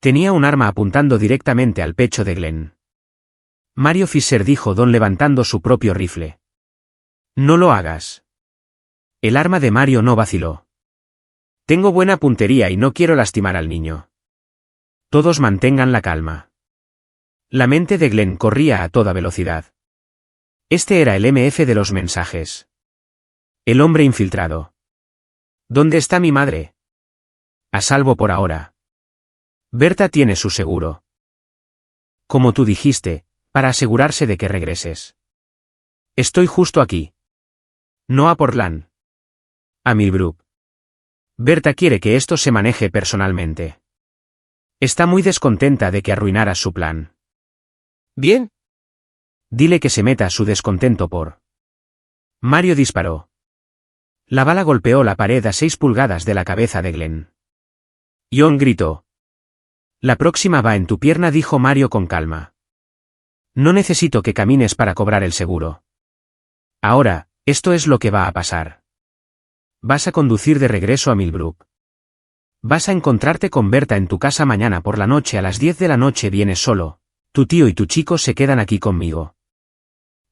Tenía un arma apuntando directamente al pecho de Glenn. Mario Fisher, dijo Don levantando su propio rifle. No lo hagas. El arma de Mario no vaciló. Tengo buena puntería y no quiero lastimar al niño. Todos mantengan la calma. La mente de Glenn corría a toda velocidad. Este era el MF de los mensajes. El hombre infiltrado. ¿Dónde está mi madre? A salvo por ahora. Berta tiene su seguro. Como tú dijiste, para asegurarse de que regreses. Estoy justo aquí. No a Portland. A Millbrook. Berta quiere que esto se maneje personalmente. Está muy descontenta de que arruinaras su plan. Bien. Dile que se meta su descontento por. Mario disparó. La bala golpeó la pared a 6 pulgadas de la cabeza de Glenn. John gritó. La próxima va en tu pierna, dijo Mario con calma. No necesito que camines para cobrar el seguro. Ahora, esto es lo que va a pasar. Vas a conducir de regreso a Millbrook. Vas a encontrarte con Berta en tu casa mañana por la noche a las 10 de la noche. Vienes solo. Tu tío y tu chico se quedan aquí conmigo.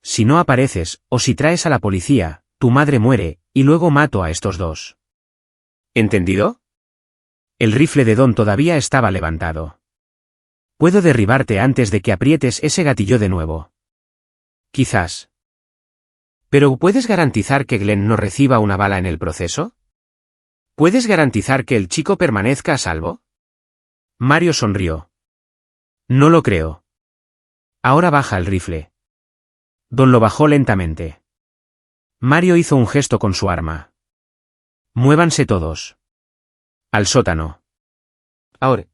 Si no apareces, o si traes a la policía, tu madre muere, y luego mato a estos dos. ¿Entendido? El rifle de Don todavía estaba levantado. Puedo derribarte antes de que aprietes ese gatillo de nuevo. Quizás. ¿Pero puedes garantizar que Glenn no reciba una bala en el proceso? ¿Puedes garantizar que el chico permanezca a salvo? Mario sonrió. No lo creo. Ahora baja el rifle. Don lo bajó lentamente. Mario hizo un gesto con su arma. Muévanse todos. Al sótano. Ahora.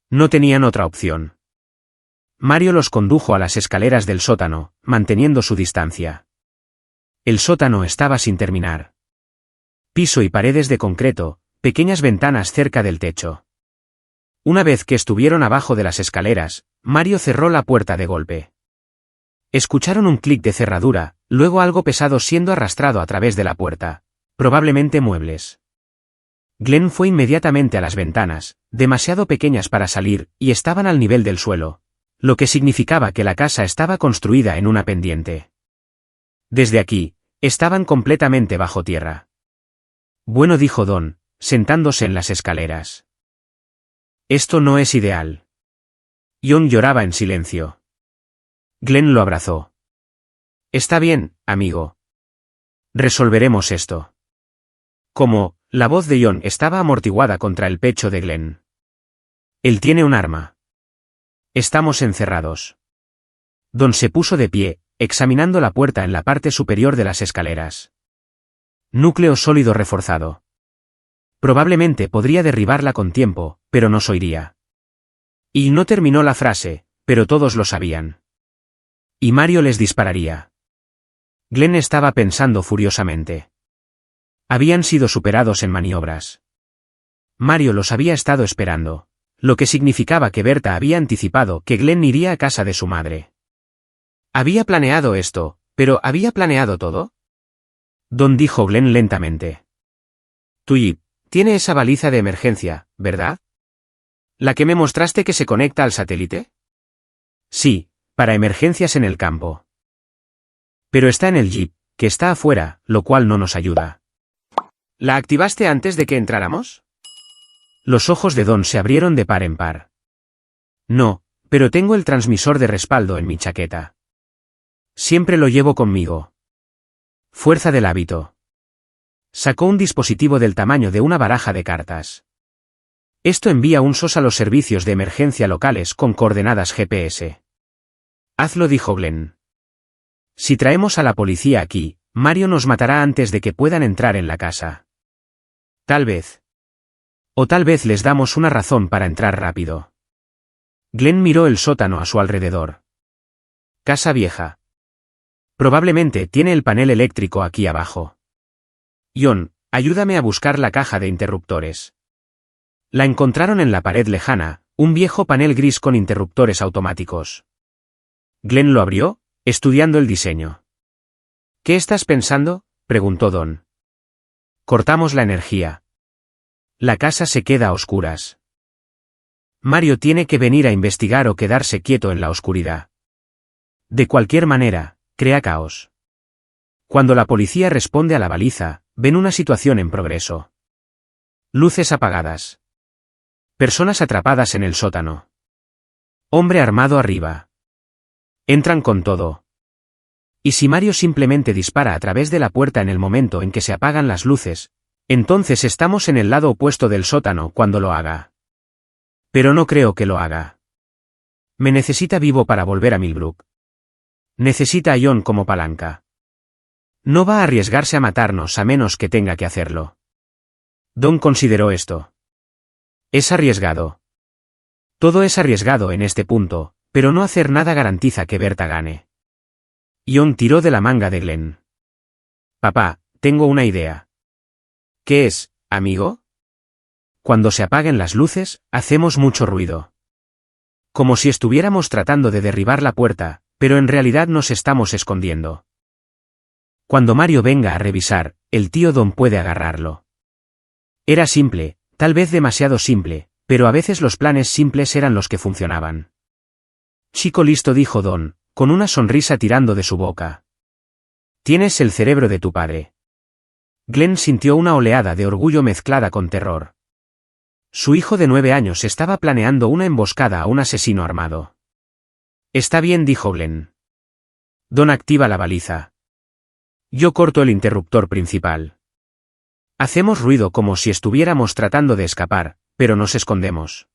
No tenían otra opción. Mario los condujo a las escaleras del sótano, manteniendo su distancia. El sótano estaba sin terminar. Piso y paredes de concreto, pequeñas ventanas cerca del techo. Una vez que estuvieron abajo de las escaleras, Mario cerró la puerta de golpe. Escucharon un clic de cerradura, luego algo pesado siendo arrastrado a través de la puerta, probablemente muebles. Glenn fue inmediatamente a las ventanas, demasiado pequeñas para salir, y estaban al nivel del suelo, lo que significaba que la casa estaba construida en una pendiente. Desde aquí, estaban completamente bajo tierra. Bueno, dijo Don, sentándose en las escaleras. Esto no es ideal. John lloraba en silencio. Glenn lo abrazó. Está bien, amigo. Resolveremos esto. Como, la voz de John estaba amortiguada contra el pecho de Glenn. Él tiene un arma. Estamos encerrados. Don se puso de pie, examinando la puerta en la parte superior de las escaleras. Núcleo sólido reforzado. Probablemente podría derribarla con tiempo, pero nos oiría. Y no terminó la frase, pero todos lo sabían. Y Mario les dispararía. Glenn estaba pensando furiosamente. Habían sido superados en maniobras. Mario los había estado esperando, lo que significaba que Berta había anticipado que Glenn iría a casa de su madre. Había planeado esto, pero ¿había planeado todo? Don, dijo Glenn lentamente. Tu Jeep tiene esa baliza de emergencia, ¿verdad? ¿La que me mostraste que se conecta al satélite? Sí, para emergencias en el campo. Pero está en el Jeep, que está afuera, lo cual no nos ayuda. ¿La activaste antes de que entráramos? Los ojos de Don se abrieron de par en par. No, pero tengo el transmisor de respaldo en mi chaqueta. Siempre lo llevo conmigo. Fuerza del hábito. Sacó un dispositivo del tamaño de una baraja de cartas. Esto envía un SOS a los servicios de emergencia locales con coordenadas GPS. Hazlo, dijo Glenn. Si traemos a la policía aquí, Mario nos matará antes de que puedan entrar en la casa. Tal vez. O tal vez les damos una razón para entrar rápido. Glenn miró el sótano a su alrededor. Casa vieja. Probablemente tiene el panel eléctrico aquí abajo. John, ayúdame a buscar la caja de interruptores. La encontraron en la pared lejana, un viejo panel gris con interruptores automáticos. Glenn lo abrió, estudiando el diseño. ¿Qué estás pensando?, preguntó Don. Cortamos la energía. La casa se queda a oscuras. Mario tiene que venir a investigar o quedarse quieto en la oscuridad. De cualquier manera, crea caos. Cuando la policía responde a la baliza, ven una situación en progreso. Luces apagadas. Personas atrapadas en el sótano. Hombre armado arriba. Entran con todo. Y si Mario simplemente dispara a través de la puerta en el momento en que se apagan las luces, entonces estamos en el lado opuesto del sótano cuando lo haga. Pero no creo que lo haga. Me necesita vivo para volver a Millbrook. Necesita a John como palanca. No va a arriesgarse a matarnos a menos que tenga que hacerlo. Don consideró esto. Es arriesgado. Todo es arriesgado en este punto, pero no hacer nada garantiza que Berta gane. John tiró de la manga de Glenn. Papá, tengo una idea. ¿Qué es, amigo? Cuando se apaguen las luces, hacemos mucho ruido. Como si estuviéramos tratando de derribar la puerta, pero en realidad nos estamos escondiendo. Cuando Mario venga a revisar, el tío Don puede agarrarlo. Era simple, tal vez demasiado simple, pero a veces los planes simples eran los que funcionaban. Chico listo, dijo Don, con una sonrisa tirando de su boca. Tienes el cerebro de tu padre. Glenn sintió una oleada de orgullo mezclada con terror. Su hijo de 9 años estaba planeando una emboscada a un asesino armado. Está bien, dijo Glenn. Don activa la baliza. Yo corto el interruptor principal. Hacemos ruido como si estuviéramos tratando de escapar, pero nos escondemos.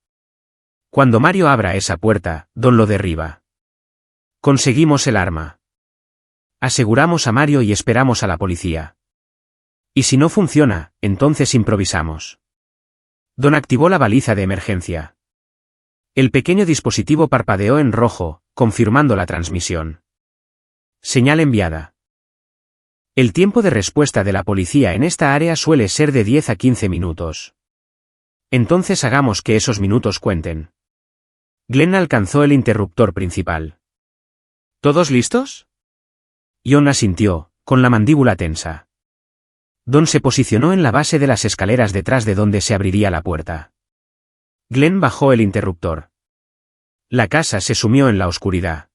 Cuando Mario abra esa puerta, Don lo derriba. Conseguimos el arma. Aseguramos a Mario y esperamos a la policía. Y si no funciona, entonces improvisamos. Don activó la baliza de emergencia. El pequeño dispositivo parpadeó en rojo, confirmando la transmisión. Señal enviada. El tiempo de respuesta de la policía en esta área suele ser de 10 a 15 minutos. Entonces hagamos que esos minutos cuenten. Glenn alcanzó el interruptor principal. ¿Todos listos? John asintió, con la mandíbula tensa. Don se posicionó en la base de las escaleras detrás de donde se abriría la puerta. Glenn bajó el interruptor. La casa se sumió en la oscuridad.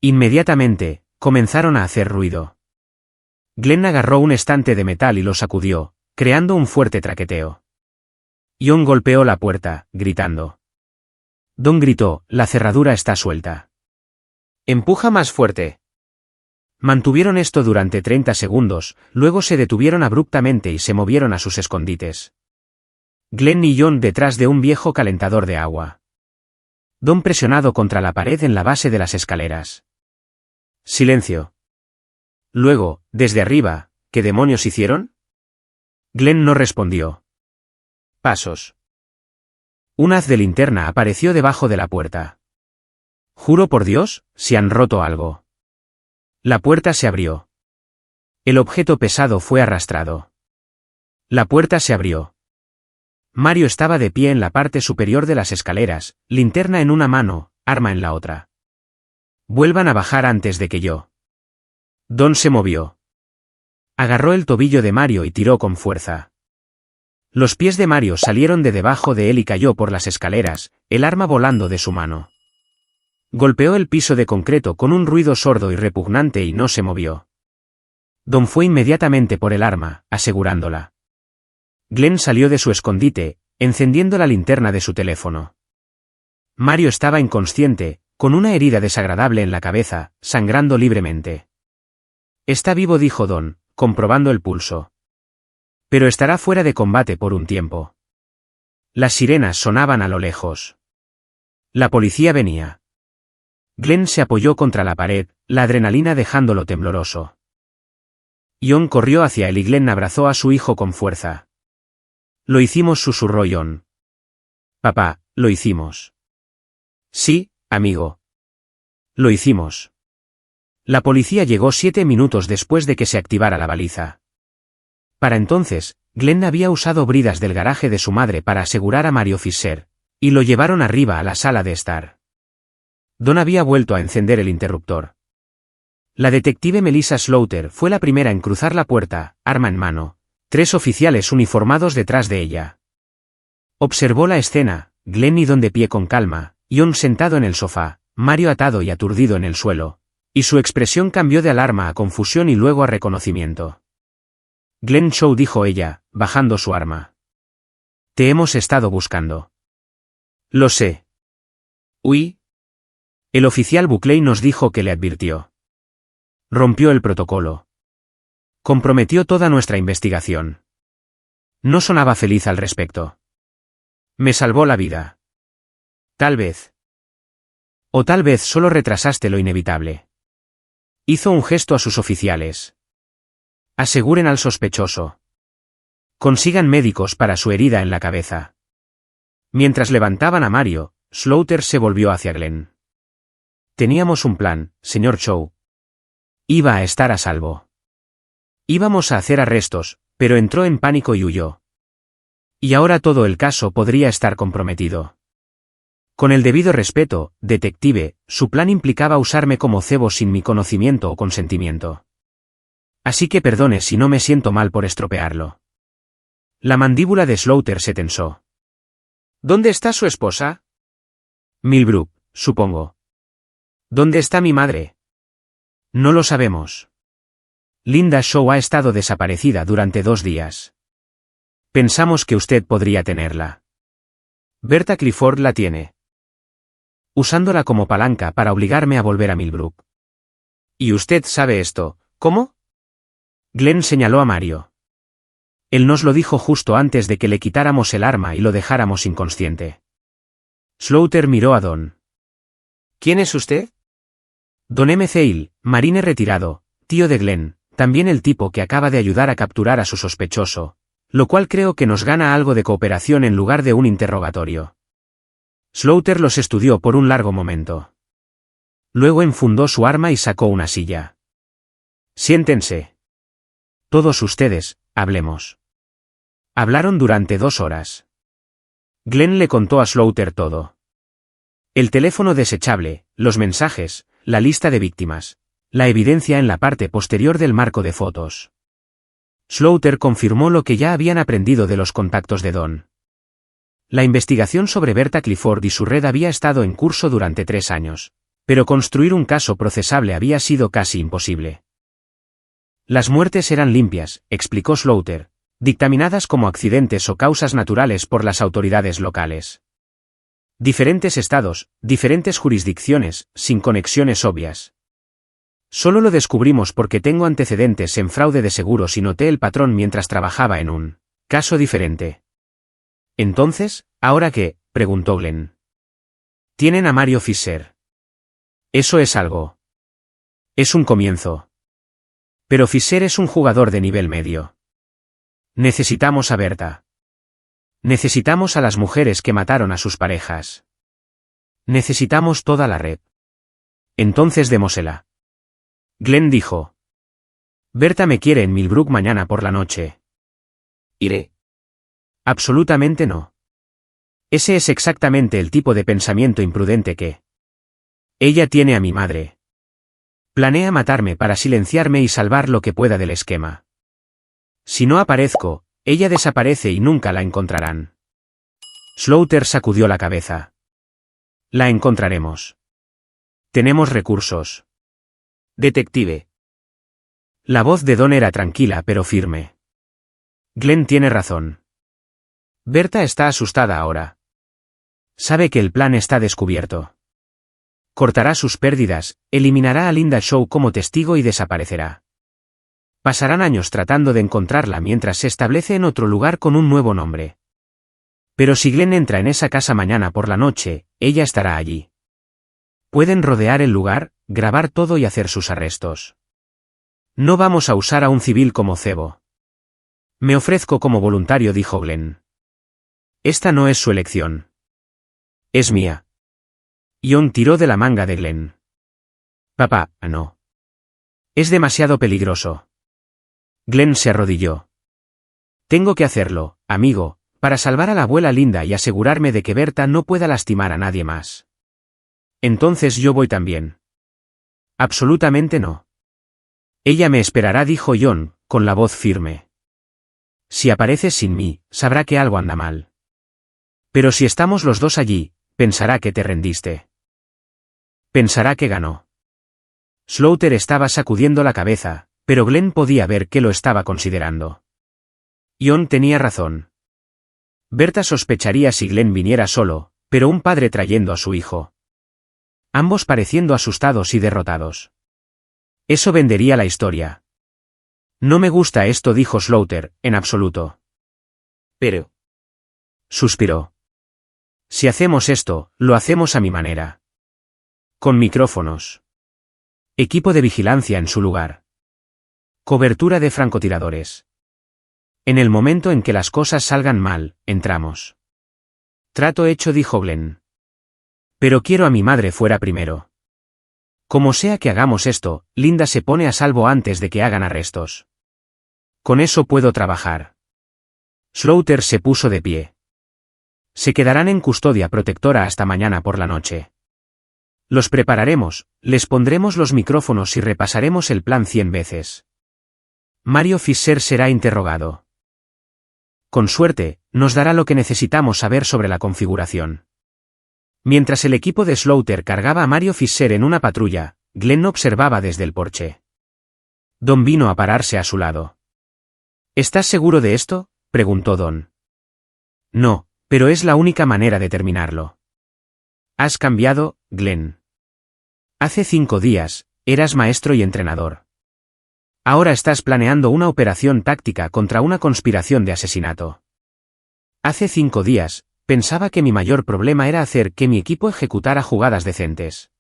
Inmediatamente, comenzaron a hacer ruido. Glenn agarró un estante de metal y lo sacudió, creando un fuerte traqueteo. John golpeó la puerta, gritando. Don gritó, la cerradura está suelta. Empuja más fuerte. Mantuvieron esto durante 30 segundos, luego se detuvieron abruptamente y se movieron a sus escondites. Glenn y John detrás de un viejo calentador de agua. Don presionado contra la pared en la base de las escaleras. Silencio. Luego, desde arriba, ¿qué demonios hicieron? Glenn no respondió. Pasos. Un haz de linterna apareció debajo de la puerta. Juro por Dios, si han roto algo. La puerta se abrió. El objeto pesado fue arrastrado. La puerta se abrió. Mario estaba de pie en la parte superior de las escaleras, linterna en una mano, arma en la otra. Vuelvan a bajar antes de que yo. Don se movió. Agarró el tobillo de Mario y tiró con fuerza. Los pies de Mario salieron de debajo de él y cayó por las escaleras, el arma volando de su mano. Golpeó el piso de concreto con un ruido sordo y repugnante y no se movió. Don fue inmediatamente por el arma, asegurándola. Glenn salió de su escondite, encendiendo la linterna de su teléfono. Mario estaba inconsciente, con una herida desagradable en la cabeza, sangrando libremente. Está vivo, dijo Don, comprobando el pulso. Pero estará fuera de combate por un tiempo. Las sirenas sonaban a lo lejos. La policía venía. Glenn se apoyó contra la pared, la adrenalina dejándolo tembloroso. John corrió hacia él y Glenn abrazó a su hijo con fuerza. Lo hicimos, susurró John. Papá, lo hicimos. Sí, amigo. Lo hicimos. La policía llegó 7 minutos después de que se activara la baliza. Para entonces, Glenn había usado bridas del garaje de su madre para asegurar a Mario Fisher, y lo llevaron arriba a la sala de estar. Don había vuelto a encender el interruptor. La detective Melissa Slaughter fue la primera en cruzar la puerta, arma en mano, 3 oficiales uniformados detrás de ella. Observó la escena, Glenn y Don de pie con calma, John sentado en el sofá, Mario atado y aturdido en el suelo, y su expresión cambió de alarma a confusión y luego a reconocimiento. Glenn Shaw, dijo ella, bajando su arma. Te hemos estado buscando. Lo sé. Uy. El oficial Buckley nos dijo que le advirtió. Rompió el protocolo. Comprometió toda nuestra investigación. No sonaba feliz al respecto. Me salvó la vida. Tal vez. O tal vez solo retrasaste lo inevitable. Hizo un gesto a sus oficiales. Aseguren al sospechoso. Consigan médicos para su herida en la cabeza. Mientras levantaban a Mario, Slaughter se volvió hacia Glenn. Teníamos un plan, señor Shaw. Iba a estar a salvo. Íbamos a hacer arrestos, pero entró en pánico y huyó. Y ahora todo el caso podría estar comprometido. Con el debido respeto, detective, su plan implicaba usarme como cebo sin mi conocimiento o consentimiento. Así que perdone si no me siento mal por estropearlo. La mandíbula de Slaughter se tensó. ¿Dónde está su esposa? Millbrook, supongo. ¿Dónde está mi madre? No lo sabemos. Linda Shaw ha estado desaparecida durante 2 días. Pensamos que usted podría tenerla. Berta Clifford la tiene. Usándola como palanca para obligarme a volver a Millbrook. ¿Y usted sabe esto? ¿Cómo? Glenn señaló a Mario. Él nos lo dijo justo antes de que le quitáramos el arma y lo dejáramos inconsciente. Slaughter miró a Don. ¿Quién es usted? Don M. Zeil, marine retirado, tío de Glenn, también el tipo que acaba de ayudar a capturar a su sospechoso, lo cual creo que nos gana algo de cooperación en lugar de un interrogatorio. Slaughter los estudió por un largo momento. Luego enfundó su arma y sacó una silla. Siéntense. Todos ustedes, hablemos. Hablaron durante 2 horas. Glenn le contó a Slaughter todo. El teléfono desechable, los mensajes, la lista de víctimas, la evidencia en la parte posterior del marco de fotos. Slaughter confirmó lo que ya habían aprendido de los contactos de Don. La investigación sobre Berta Clifford y su red había estado en curso durante 3 años, pero construir un caso procesable había sido casi imposible. Las muertes eran limpias, explicó Slaughter, dictaminadas como accidentes o causas naturales por las autoridades locales. Diferentes estados, diferentes jurisdicciones, sin conexiones obvias. Solo lo descubrimos porque tengo antecedentes en fraude de seguros y noté el patrón mientras trabajaba en un caso diferente. Entonces, ¿ahora qué?, preguntó Glenn. Tienen a Mario Fisher. Eso es algo. Es un comienzo. Pero Fisher es un jugador de nivel medio. Necesitamos a Berta. Necesitamos a las mujeres que mataron a sus parejas. Necesitamos toda la red. Entonces démosela. Glenn dijo. Berta me quiere en Millbrook mañana por la noche. ¿Iré? Absolutamente no. Ese es exactamente el tipo de pensamiento imprudente que... Ella tiene a mi madre. Planea matarme para silenciarme y salvar lo que pueda del esquema. Si no aparezco, ella desaparece y nunca la encontrarán. Slaughter sacudió la cabeza. La encontraremos. Tenemos recursos. Detective. La voz de Don era tranquila pero firme. Glenn tiene razón. Berta está asustada ahora. Sabe que el plan está descubierto. Cortará sus pérdidas, eliminará a Linda Shaw como testigo y desaparecerá. Pasarán años tratando de encontrarla mientras se establece en otro lugar con un nuevo nombre. Pero si Glenn entra en esa casa mañana por la noche, ella estará allí. Pueden rodear el lugar, grabar todo y hacer sus arrestos. No vamos a usar a un civil como cebo. Me ofrezco como voluntario, dijo Glenn. Esta no es su elección. Es mía. Ion tiró de la manga de Glenn. Papá, no. Es demasiado peligroso. Glenn se arrodilló. Tengo que hacerlo, amigo, para salvar a la abuela Linda y asegurarme de que Berta no pueda lastimar a nadie más. Entonces yo voy también. Absolutamente no. Ella me esperará, dijo Ion, con la voz firme. Si apareces sin mí, sabrá que algo anda mal. Pero si estamos los dos allí, pensará que te rendiste. Pensará que ganó. Slaughter estaba sacudiendo la cabeza, pero Glenn podía ver que lo estaba considerando. Ion tenía razón. Berta sospecharía si Glenn viniera solo, pero un padre trayendo a su hijo. Ambos pareciendo asustados y derrotados. Eso vendería la historia. No me gusta esto, dijo Slaughter, en absoluto. Pero. Suspiró. Si hacemos esto, lo hacemos a mi manera. Con micrófonos. Equipo de vigilancia en su lugar. Cobertura de francotiradores. En el momento en que las cosas salgan mal, entramos. Trato hecho, dijo Glenn. Pero quiero a mi madre fuera primero. Como sea que hagamos esto, Linda se pone a salvo antes de que hagan arrestos. Con eso puedo trabajar. Slaughter se puso de pie. Se quedarán en custodia protectora hasta mañana por la noche. Los prepararemos, les pondremos los micrófonos y repasaremos el plan 100 veces. Mario Fisher será interrogado. Con suerte, nos dará lo que necesitamos saber sobre la configuración. Mientras el equipo de Slaughter cargaba a Mario Fisher en una patrulla, Glenn observaba desde el porche. Don vino a pararse a su lado. ¿Estás seguro de esto?, preguntó Don. No, pero es la única manera de terminarlo. Has cambiado, Glenn. Hace 5 días, eras maestro y entrenador. Ahora estás planeando una operación táctica contra una conspiración de asesinato. Hace 5 días, pensaba que mi mayor problema era hacer que mi equipo ejecutara jugadas decentes.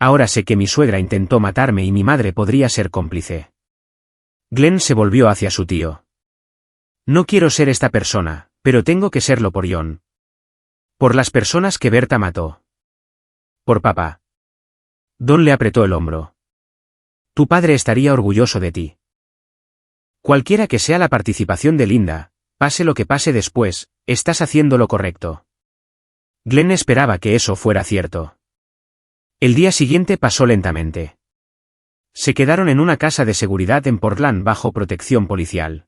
Ahora sé que mi suegra intentó matarme y mi madre podría ser cómplice. Glenn se volvió hacia su tío. No quiero ser esta persona, pero tengo que serlo por Ion. Por las personas que Berta mató. Por papá. Don le apretó el hombro. Tu padre estaría orgulloso de ti. Cualquiera que sea la participación de Linda, pase lo que pase después, estás haciendo lo correcto. Glenn esperaba que eso fuera cierto. El día siguiente pasó lentamente. Se quedaron en una casa de seguridad en Portland bajo protección policial.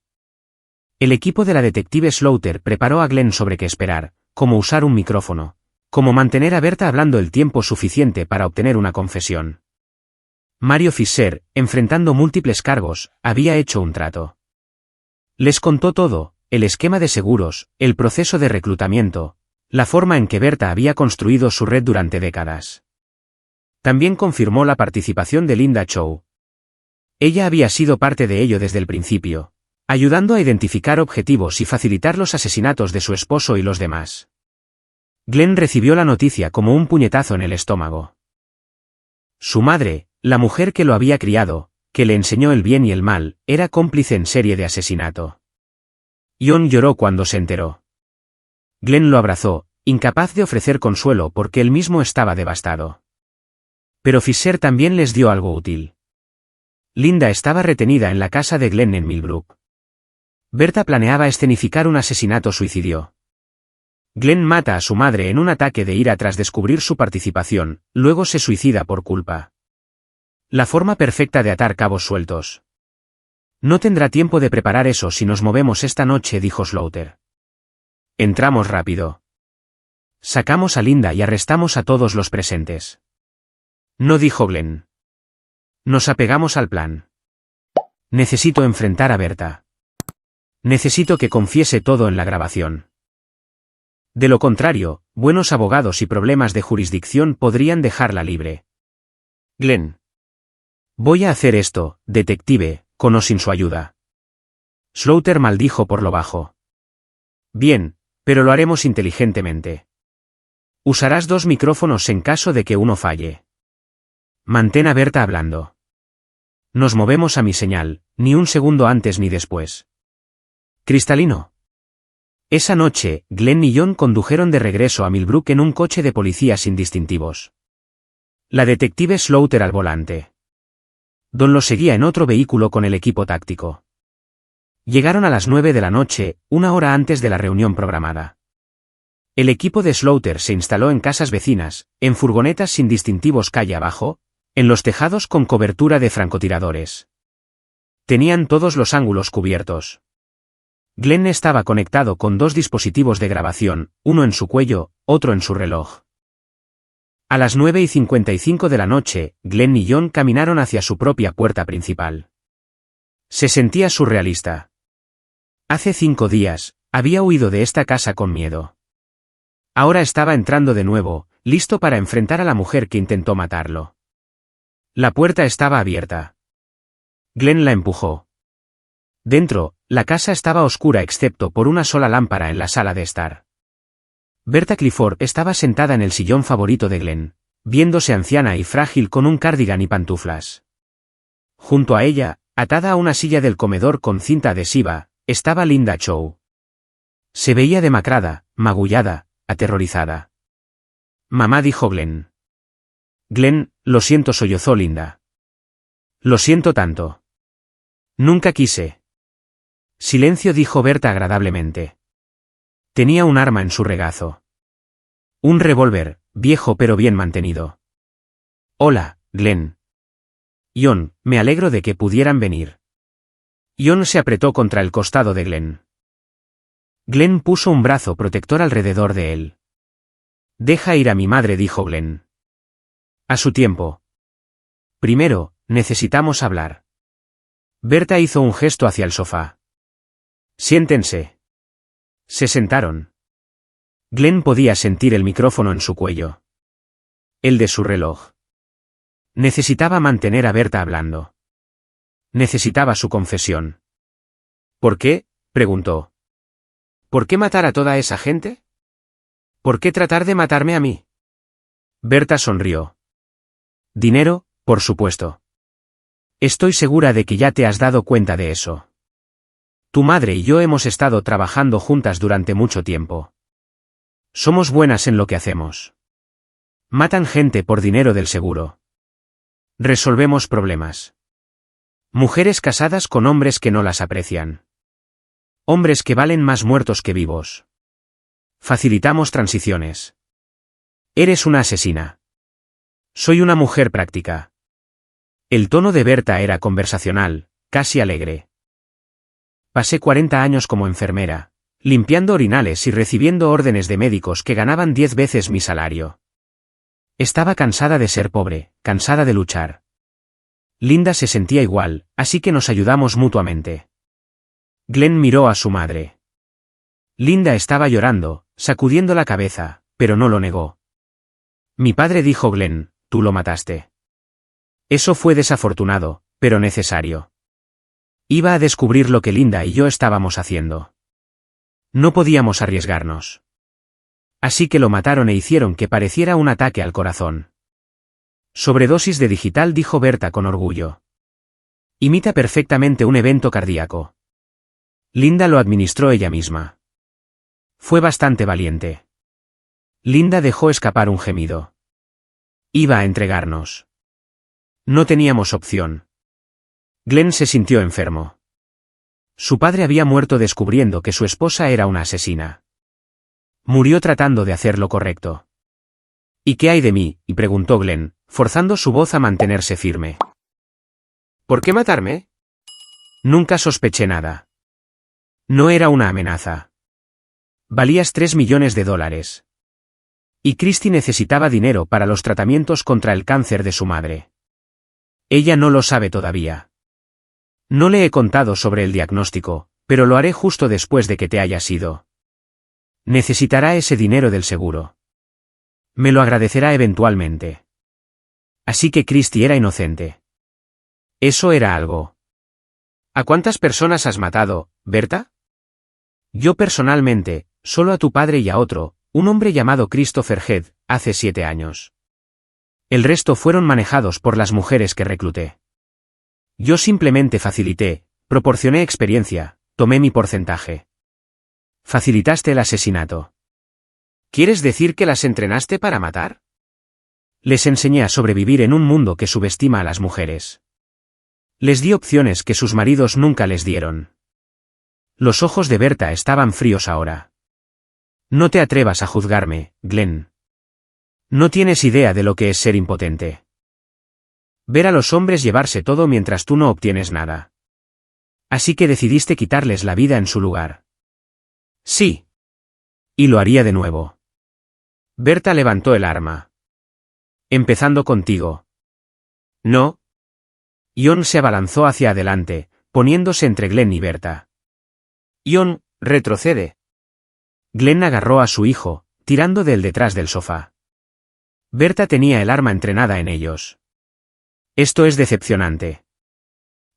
El equipo de la detective Slaughter preparó a Glenn sobre qué esperar, cómo usar un micrófono, cómo mantener a Berta hablando el tiempo suficiente para obtener una confesión. Mario Fisher, enfrentando múltiples cargos, había hecho un trato. Les contó todo, el esquema de seguros, el proceso de reclutamiento, la forma en que Berta había construido su red durante décadas. También confirmó la participación de Linda Shaw. Ella había sido parte de ello desde el principio, ayudando a identificar objetivos y facilitar los asesinatos de su esposo y los demás. Glenn recibió la noticia como un puñetazo en el estómago. Su madre, la mujer que lo había criado, que le enseñó el bien y el mal, era cómplice en serie de asesinato. Ion lloró cuando se enteró. Glenn lo abrazó, incapaz de ofrecer consuelo porque él mismo estaba devastado. Pero Fisher también les dio algo útil. Linda estaba retenida en la casa de Glenn en Millbrook. Berta planeaba escenificar un asesinato-suicidio. Glenn mata a su madre en un ataque de ira tras descubrir su participación, luego se suicida por culpa. La forma perfecta de atar cabos sueltos. No tendrá tiempo de preparar eso si nos movemos esta noche, dijo Slaughter. Entramos rápido. Sacamos a Linda y arrestamos a todos los presentes. No, dijo Glenn. Nos apegamos al plan. Necesito enfrentar a Berta. Necesito que confiese todo en la grabación. De lo contrario, buenos abogados y problemas de jurisdicción podrían dejarla libre. Glenn. Voy a hacer esto, detective, con o sin su ayuda. Slaughter maldijo por lo bajo. Bien, pero lo haremos inteligentemente. Usarás 2 micrófonos en caso de que uno falle. Mantén a Berta hablando. Nos movemos a mi señal, ni un segundo antes ni después. Cristalino. Esa noche, Glenn y John condujeron de regreso a Millbrook en un coche de policía sin distintivos. La detective Slaughter al volante. Don lo seguía en otro vehículo con el equipo táctico. Llegaron a las 9 de la noche, 1 hora antes de la reunión programada. El equipo de Slaughter se instaló en casas vecinas, en furgonetas sin distintivos calle abajo, en los tejados con cobertura de francotiradores. Tenían todos los ángulos cubiertos. Glenn estaba conectado con 2 dispositivos de grabación, uno en su cuello, otro en su reloj. A las 9:55 de la noche, Glenn y John caminaron hacia su propia puerta principal. Se sentía surrealista. Hace 5 días, había huido de esta casa con miedo. Ahora estaba entrando de nuevo, listo para enfrentar a la mujer que intentó matarlo. La puerta estaba abierta. Glenn la empujó. Dentro, la casa estaba oscura excepto por una sola lámpara en la sala de estar. Berta Clifford estaba sentada en el sillón favorito de Glenn, viéndose anciana y frágil con un cardigan y pantuflas. Junto a ella, atada a una silla del comedor con cinta adhesiva, estaba Linda Chow. Se veía demacrada, magullada, aterrorizada. Mamá, dijo Glenn. Glenn, lo siento, sollozó Linda. Lo siento tanto. Nunca quise. Silencio, dijo Berta agradablemente. Tenía un arma en su regazo. Un revólver, viejo pero bien mantenido. Hola, Glenn. John, me alegro de que pudieran venir. John se apretó contra el costado de Glenn. Glenn puso un brazo protector alrededor de él. Deja ir a mi madre, dijo Glenn. A su tiempo. Primero, necesitamos hablar. Berta hizo un gesto hacia el sofá. Siéntense. Se sentaron. Glenn podía sentir el micrófono en su cuello. El de su reloj. Necesitaba mantener a Berta hablando. Necesitaba su confesión. ¿Por qué?, preguntó. ¿Por qué matar a toda esa gente? ¿Por qué tratar de matarme a mí? Berta sonrió. Dinero, por supuesto. Estoy segura de que ya te has dado cuenta de eso. Tu madre y yo hemos estado trabajando juntas durante mucho tiempo. Somos buenas en lo que hacemos. Matan gente por dinero del seguro. Resolvemos problemas. Mujeres casadas con hombres que no las aprecian. Hombres que valen más muertos que vivos. Facilitamos transiciones. Eres una asesina. Soy una mujer práctica. El tono de Berta era conversacional, casi alegre. Pasé 40 años como enfermera, limpiando orinales y recibiendo órdenes de médicos que ganaban 10 veces mi salario. Estaba cansada de ser pobre, cansada de luchar. Linda se sentía igual, así que nos ayudamos mutuamente. Glenn miró a su madre. Linda estaba llorando, sacudiendo la cabeza, pero no lo negó. Mi padre, dijo Glenn, tú lo mataste. Eso fue desafortunado, pero necesario. Iba a descubrir lo que Linda y yo estábamos haciendo. No podíamos arriesgarnos. Así que lo mataron e hicieron que pareciera un ataque al corazón. Sobredosis de digital, dijo Berta con orgullo. Imita perfectamente un evento cardíaco. Linda lo administró ella misma. Fue bastante valiente. Linda dejó escapar un gemido. Iba a entregarnos. No teníamos opción. Glenn se sintió enfermo. Su padre había muerto descubriendo que su esposa era una asesina. Murió tratando de hacer lo correcto. ¿Y qué hay de mí?, preguntó Glenn, forzando su voz a mantenerse firme. ¿Por qué matarme? Nunca sospeché nada. No era una amenaza. Valías $3 millones. Y Christy necesitaba dinero para los tratamientos contra el cáncer de su madre. Ella no lo sabe todavía. No le he contado sobre el diagnóstico, pero lo haré justo después de que te hayas ido. Necesitará ese dinero del seguro. Me lo agradecerá eventualmente. Así que Christy era inocente. Eso era algo. ¿A cuántas personas has matado, Berta? Yo personalmente, solo a tu padre y a otro, un hombre llamado Christopher Head, hace 7 años. El resto fueron manejados por las mujeres que recluté. Yo simplemente facilité, proporcioné experiencia, tomé mi porcentaje. Facilitaste el asesinato. ¿Quieres decir que las entrenaste para matar? Les enseñé a sobrevivir en un mundo que subestima a las mujeres. Les di opciones que sus maridos nunca les dieron. Los ojos de Berta estaban fríos ahora. No te atrevas a juzgarme, Glenn. No tienes idea de lo que es ser impotente. Ver a los hombres llevarse todo mientras tú no obtienes nada. Así que decidiste quitarles la vida en su lugar. Sí. Y lo haría de nuevo. Berta levantó el arma. Empezando contigo. No. Ion se abalanzó hacia adelante, poniéndose entre Glenn y Berta. Ion, retrocede. Glenn agarró a su hijo, tirando de él detrás del sofá. Berta tenía el arma entrenada en ellos. Esto es decepcionante.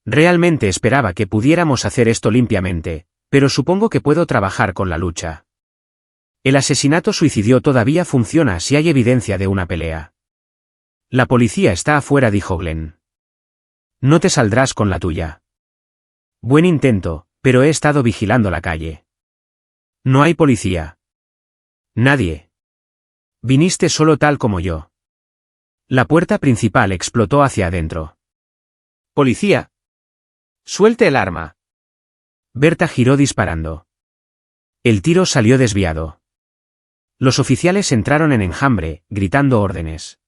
Realmente esperaba que pudiéramos hacer esto limpiamente, pero supongo que puedo trabajar con la lucha. El asesinato suicidio todavía funciona si hay evidencia de una pelea. La policía está afuera, dijo Glenn. No te saldrás con la tuya. Buen intento, pero he estado vigilando la calle. No hay policía. Nadie. Viniste solo tal como yo. La puerta principal explotó hacia adentro. Policía. Suelte el arma. Berta giró disparando. El tiro salió desviado. Los oficiales entraron en enjambre, gritando órdenes.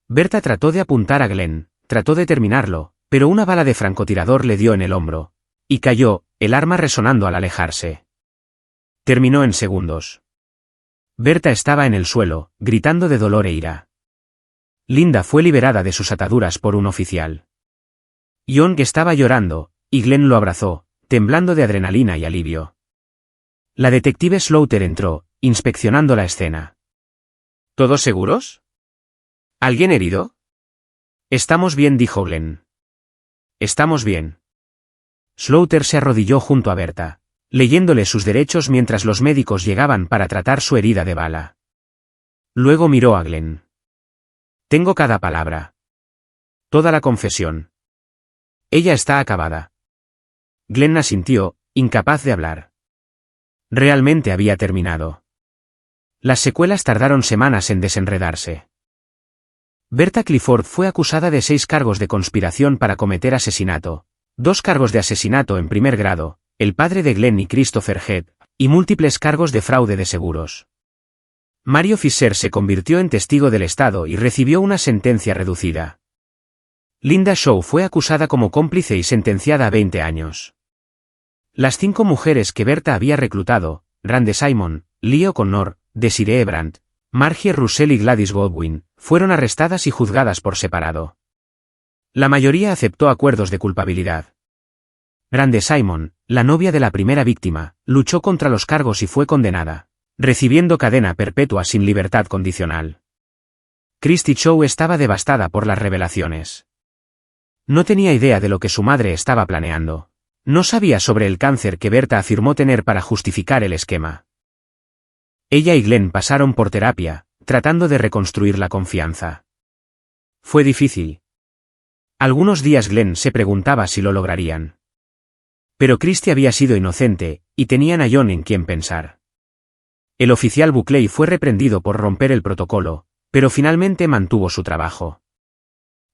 Berta trató de apuntar a Glenn, trató de terminarlo, pero una bala de francotirador le dio en el hombro. Y cayó, el arma resonando al alejarse. Terminó en segundos. Berta estaba en el suelo, gritando de dolor e ira. Linda fue liberada de sus ataduras por un oficial. Young estaba llorando, y Glenn lo abrazó, temblando de adrenalina y alivio. La detective Slaughter entró, inspeccionando la escena. ¿Todos seguros? ¿Alguien herido? Estamos bien, dijo Glenn. Estamos bien. Slaughter se arrodilló junto a Berta, leyéndole sus derechos mientras los médicos llegaban para tratar su herida de bala. Luego miró a Glenn. Tengo cada palabra. Toda la confesión. Ella está acabada. Glenn asintió, incapaz de hablar. Realmente había terminado. Las secuelas tardaron semanas en desenredarse. Berta Clifford fue acusada de 6 cargos de conspiración para cometer asesinato, 2 cargos de asesinato en primer grado, el padre de Glenn y Christopher Head, y múltiples cargos de fraude de seguros. Mario Fisher se convirtió en testigo del Estado y recibió una sentencia reducida. Linda Shaw fue acusada como cómplice y sentenciada a 20 años. Las 5 mujeres que Berta había reclutado, Rande Simon, Lee O'Connor, Desiree Brandt, Margie Russell y Gladys Godwin, fueron arrestadas y juzgadas por separado. La mayoría aceptó acuerdos de culpabilidad. Rande Simon, la novia de la primera víctima, luchó contra los cargos y fue condenada, recibiendo cadena perpetua sin libertad condicional. Christy Shaw estaba devastada por las revelaciones. No tenía idea de lo que su madre estaba planeando. No sabía sobre el cáncer que Berta afirmó tener para justificar el esquema. Ella y Glenn pasaron por terapia, tratando de reconstruir la confianza. Fue difícil. Algunos días Glenn se preguntaba si lo lograrían. Pero Christy había sido inocente, y tenían a John en quien pensar. El oficial Buckley fue reprendido por romper el protocolo, pero finalmente mantuvo su trabajo.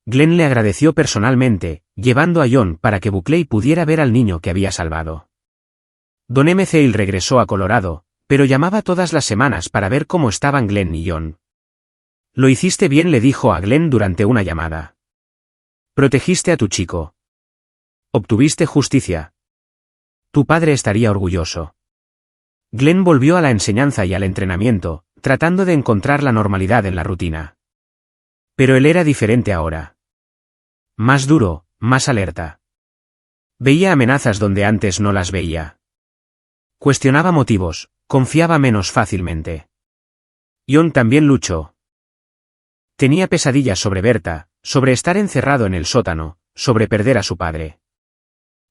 Glenn le agradeció personalmente, llevando a John para que Buckley pudiera ver al niño que había salvado. Don M. Thale regresó a Colorado, pero llamaba todas las semanas para ver cómo estaban Glenn y John. Lo hiciste bien, le dijo a Glenn durante una llamada. Protegiste a tu chico. Obtuviste justicia. Tu padre estaría orgulloso. Glenn volvió a la enseñanza y al entrenamiento, tratando de encontrar la normalidad en la rutina. Pero él era diferente ahora. Más duro, más alerta. Veía amenazas donde antes no las veía. Cuestionaba motivos, confiaba menos fácilmente. Jon también luchó. Tenía pesadillas sobre Berta, sobre estar encerrado en el sótano, sobre perder a su padre.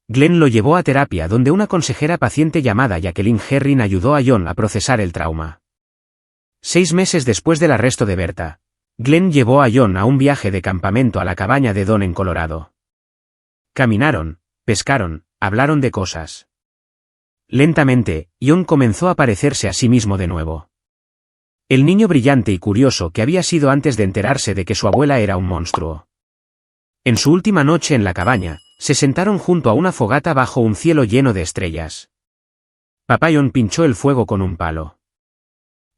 Glenn lo llevó a terapia donde una consejera paciente llamada Jacqueline Herring ayudó a Jon a procesar el trauma. 6 meses después del arresto de Berta, Glenn llevó a Jon a un viaje de campamento a la cabaña de Don en Colorado. Caminaron, pescaron, hablaron de cosas. Lentamente, Jon comenzó a parecerse a sí mismo de nuevo. El niño brillante y curioso que había sido antes de enterarse de que su abuela era un monstruo. En su última noche en la cabaña, se sentaron junto a una fogata bajo un cielo lleno de estrellas. Papá Jon pinchó el fuego con un palo.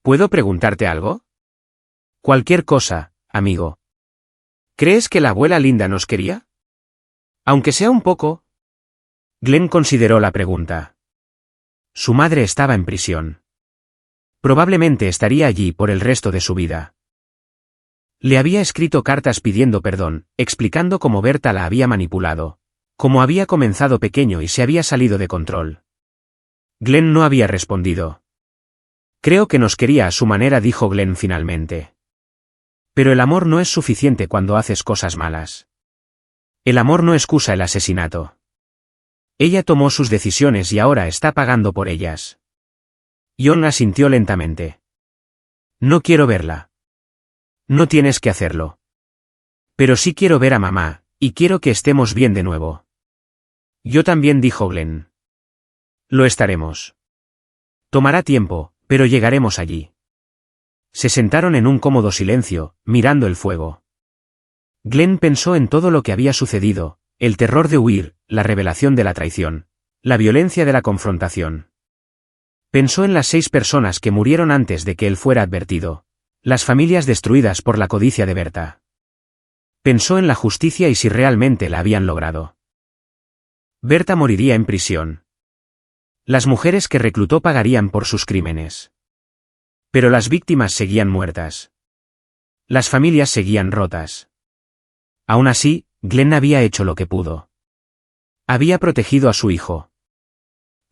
¿Puedo preguntarte algo? Cualquier cosa, amigo. ¿Crees que la abuela Linda nos quería? Aunque sea un poco. Glenn consideró la pregunta. Su madre estaba en prisión. Probablemente estaría allí por el resto de su vida. Le había escrito cartas pidiendo perdón, explicando cómo Berta la había manipulado, cómo había comenzado pequeño y se había salido de control. Glenn no había respondido. Creo que nos quería a su manera, dijo Glenn finalmente. Pero el amor no es suficiente cuando haces cosas malas. El amor no excusa el asesinato. Ella tomó sus decisiones y ahora está pagando por ellas. Jon asintió lentamente. No quiero verla. No tienes que hacerlo. Pero sí quiero ver a mamá, y quiero que estemos bien de nuevo. Yo también, dijo Glenn. Lo estaremos. Tomará tiempo, pero llegaremos allí. Se sentaron en un cómodo silencio, mirando el fuego. Glenn pensó en todo lo que había sucedido, el terror de huir, la revelación de la traición, la violencia de la confrontación. Pensó en las 6 personas que murieron antes de que él fuera advertido, las familias destruidas por la codicia de Berta. Pensó en la justicia y si realmente la habían logrado. Berta moriría en prisión. Las mujeres que reclutó pagarían por sus crímenes. Pero las víctimas seguían muertas. Las familias seguían rotas. Aún así, Glenn había hecho lo que pudo. Había protegido a su hijo.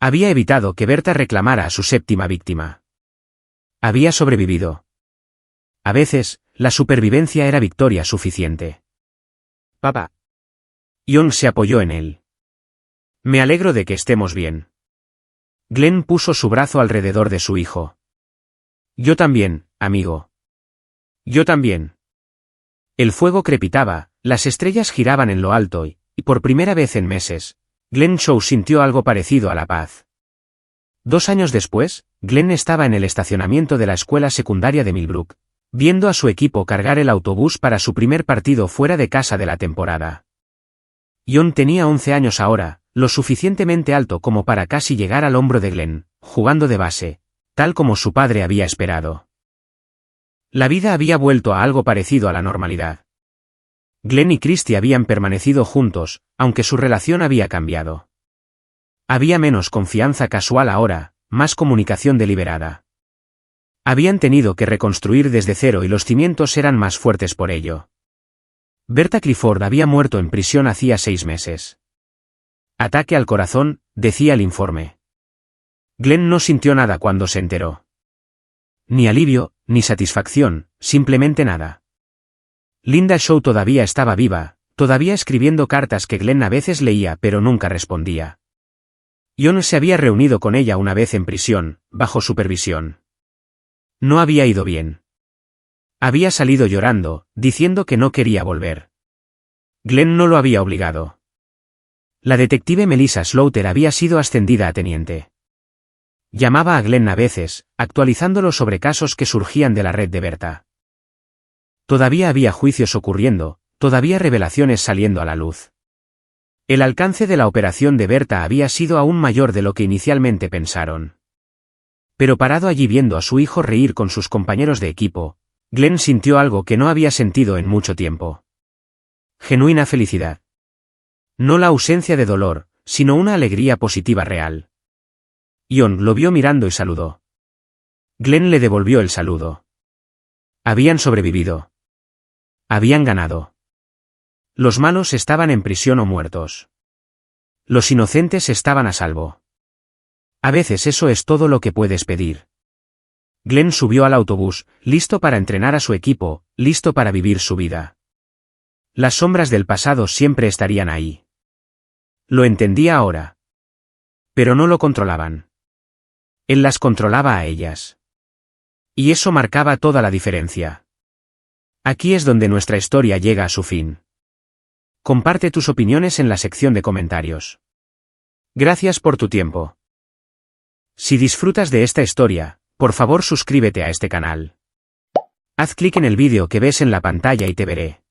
Había evitado que Berta reclamara a su 7ª víctima. Había sobrevivido. A veces, la supervivencia era victoria suficiente. Papá. Jon se apoyó en él. Me alegro de que estemos bien. Glenn puso su brazo alrededor de su hijo. Yo también, amigo. Yo también. El fuego crepitaba, las estrellas giraban en lo alto y por primera vez en meses, Glenn Shaw sintió algo parecido a la paz. 2 años después, Glenn estaba en el estacionamiento de la escuela secundaria de Millbrook, viendo a su equipo cargar el autobús para su primer partido fuera de casa de la temporada. Jon tenía 11 años ahora, lo suficientemente alto como para casi llegar al hombro de Glenn, jugando de base, tal como su padre había esperado. La vida había vuelto a algo parecido a la normalidad. Glenn y Christy habían permanecido juntos, aunque su relación había cambiado. Había menos confianza casual ahora, más comunicación deliberada. Habían tenido que reconstruir desde cero y los cimientos eran más fuertes por ello. Berta Clifford había muerto en prisión hacía 6 meses. Ataque al corazón, decía el informe. Glenn no sintió nada cuando se enteró. Ni alivio, ni satisfacción, simplemente nada. Linda Shaw todavía estaba viva, todavía escribiendo cartas que Glenn a veces leía pero nunca respondía. Jon se había reunido con ella una vez en prisión, bajo supervisión. No había ido bien. Había salido llorando, diciendo que no quería volver. Glenn no lo había obligado. La detective Melissa Slaughter había sido ascendida a teniente. Llamaba a Glenn a veces, actualizándolo sobre casos que surgían de la red de Berta. Todavía había juicios ocurriendo, todavía revelaciones saliendo a la luz. El alcance de la operación de Berta había sido aún mayor de lo que inicialmente pensaron. Pero parado allí viendo a su hijo reír con sus compañeros de equipo, Glenn sintió algo que no había sentido en mucho tiempo. Genuina felicidad. No la ausencia de dolor, sino una alegría positiva real. Ion lo vio mirando y saludó. Glenn le devolvió el saludo. Habían sobrevivido. Habían ganado. Los malos estaban en prisión o muertos. Los inocentes estaban a salvo. A veces eso es todo lo que puedes pedir. Glenn subió al autobús, listo para entrenar a su equipo, listo para vivir su vida. Las sombras del pasado siempre estarían ahí. Lo entendía ahora. Pero no lo controlaban. Él las controlaba a ellas. Y eso marcaba toda la diferencia. Aquí es donde nuestra historia llega a su fin. Comparte tus opiniones en la sección de comentarios. Gracias por tu tiempo. Si disfrutas de esta historia, por favor suscríbete a este canal. Haz clic en el vídeo que ves en la pantalla y te veré.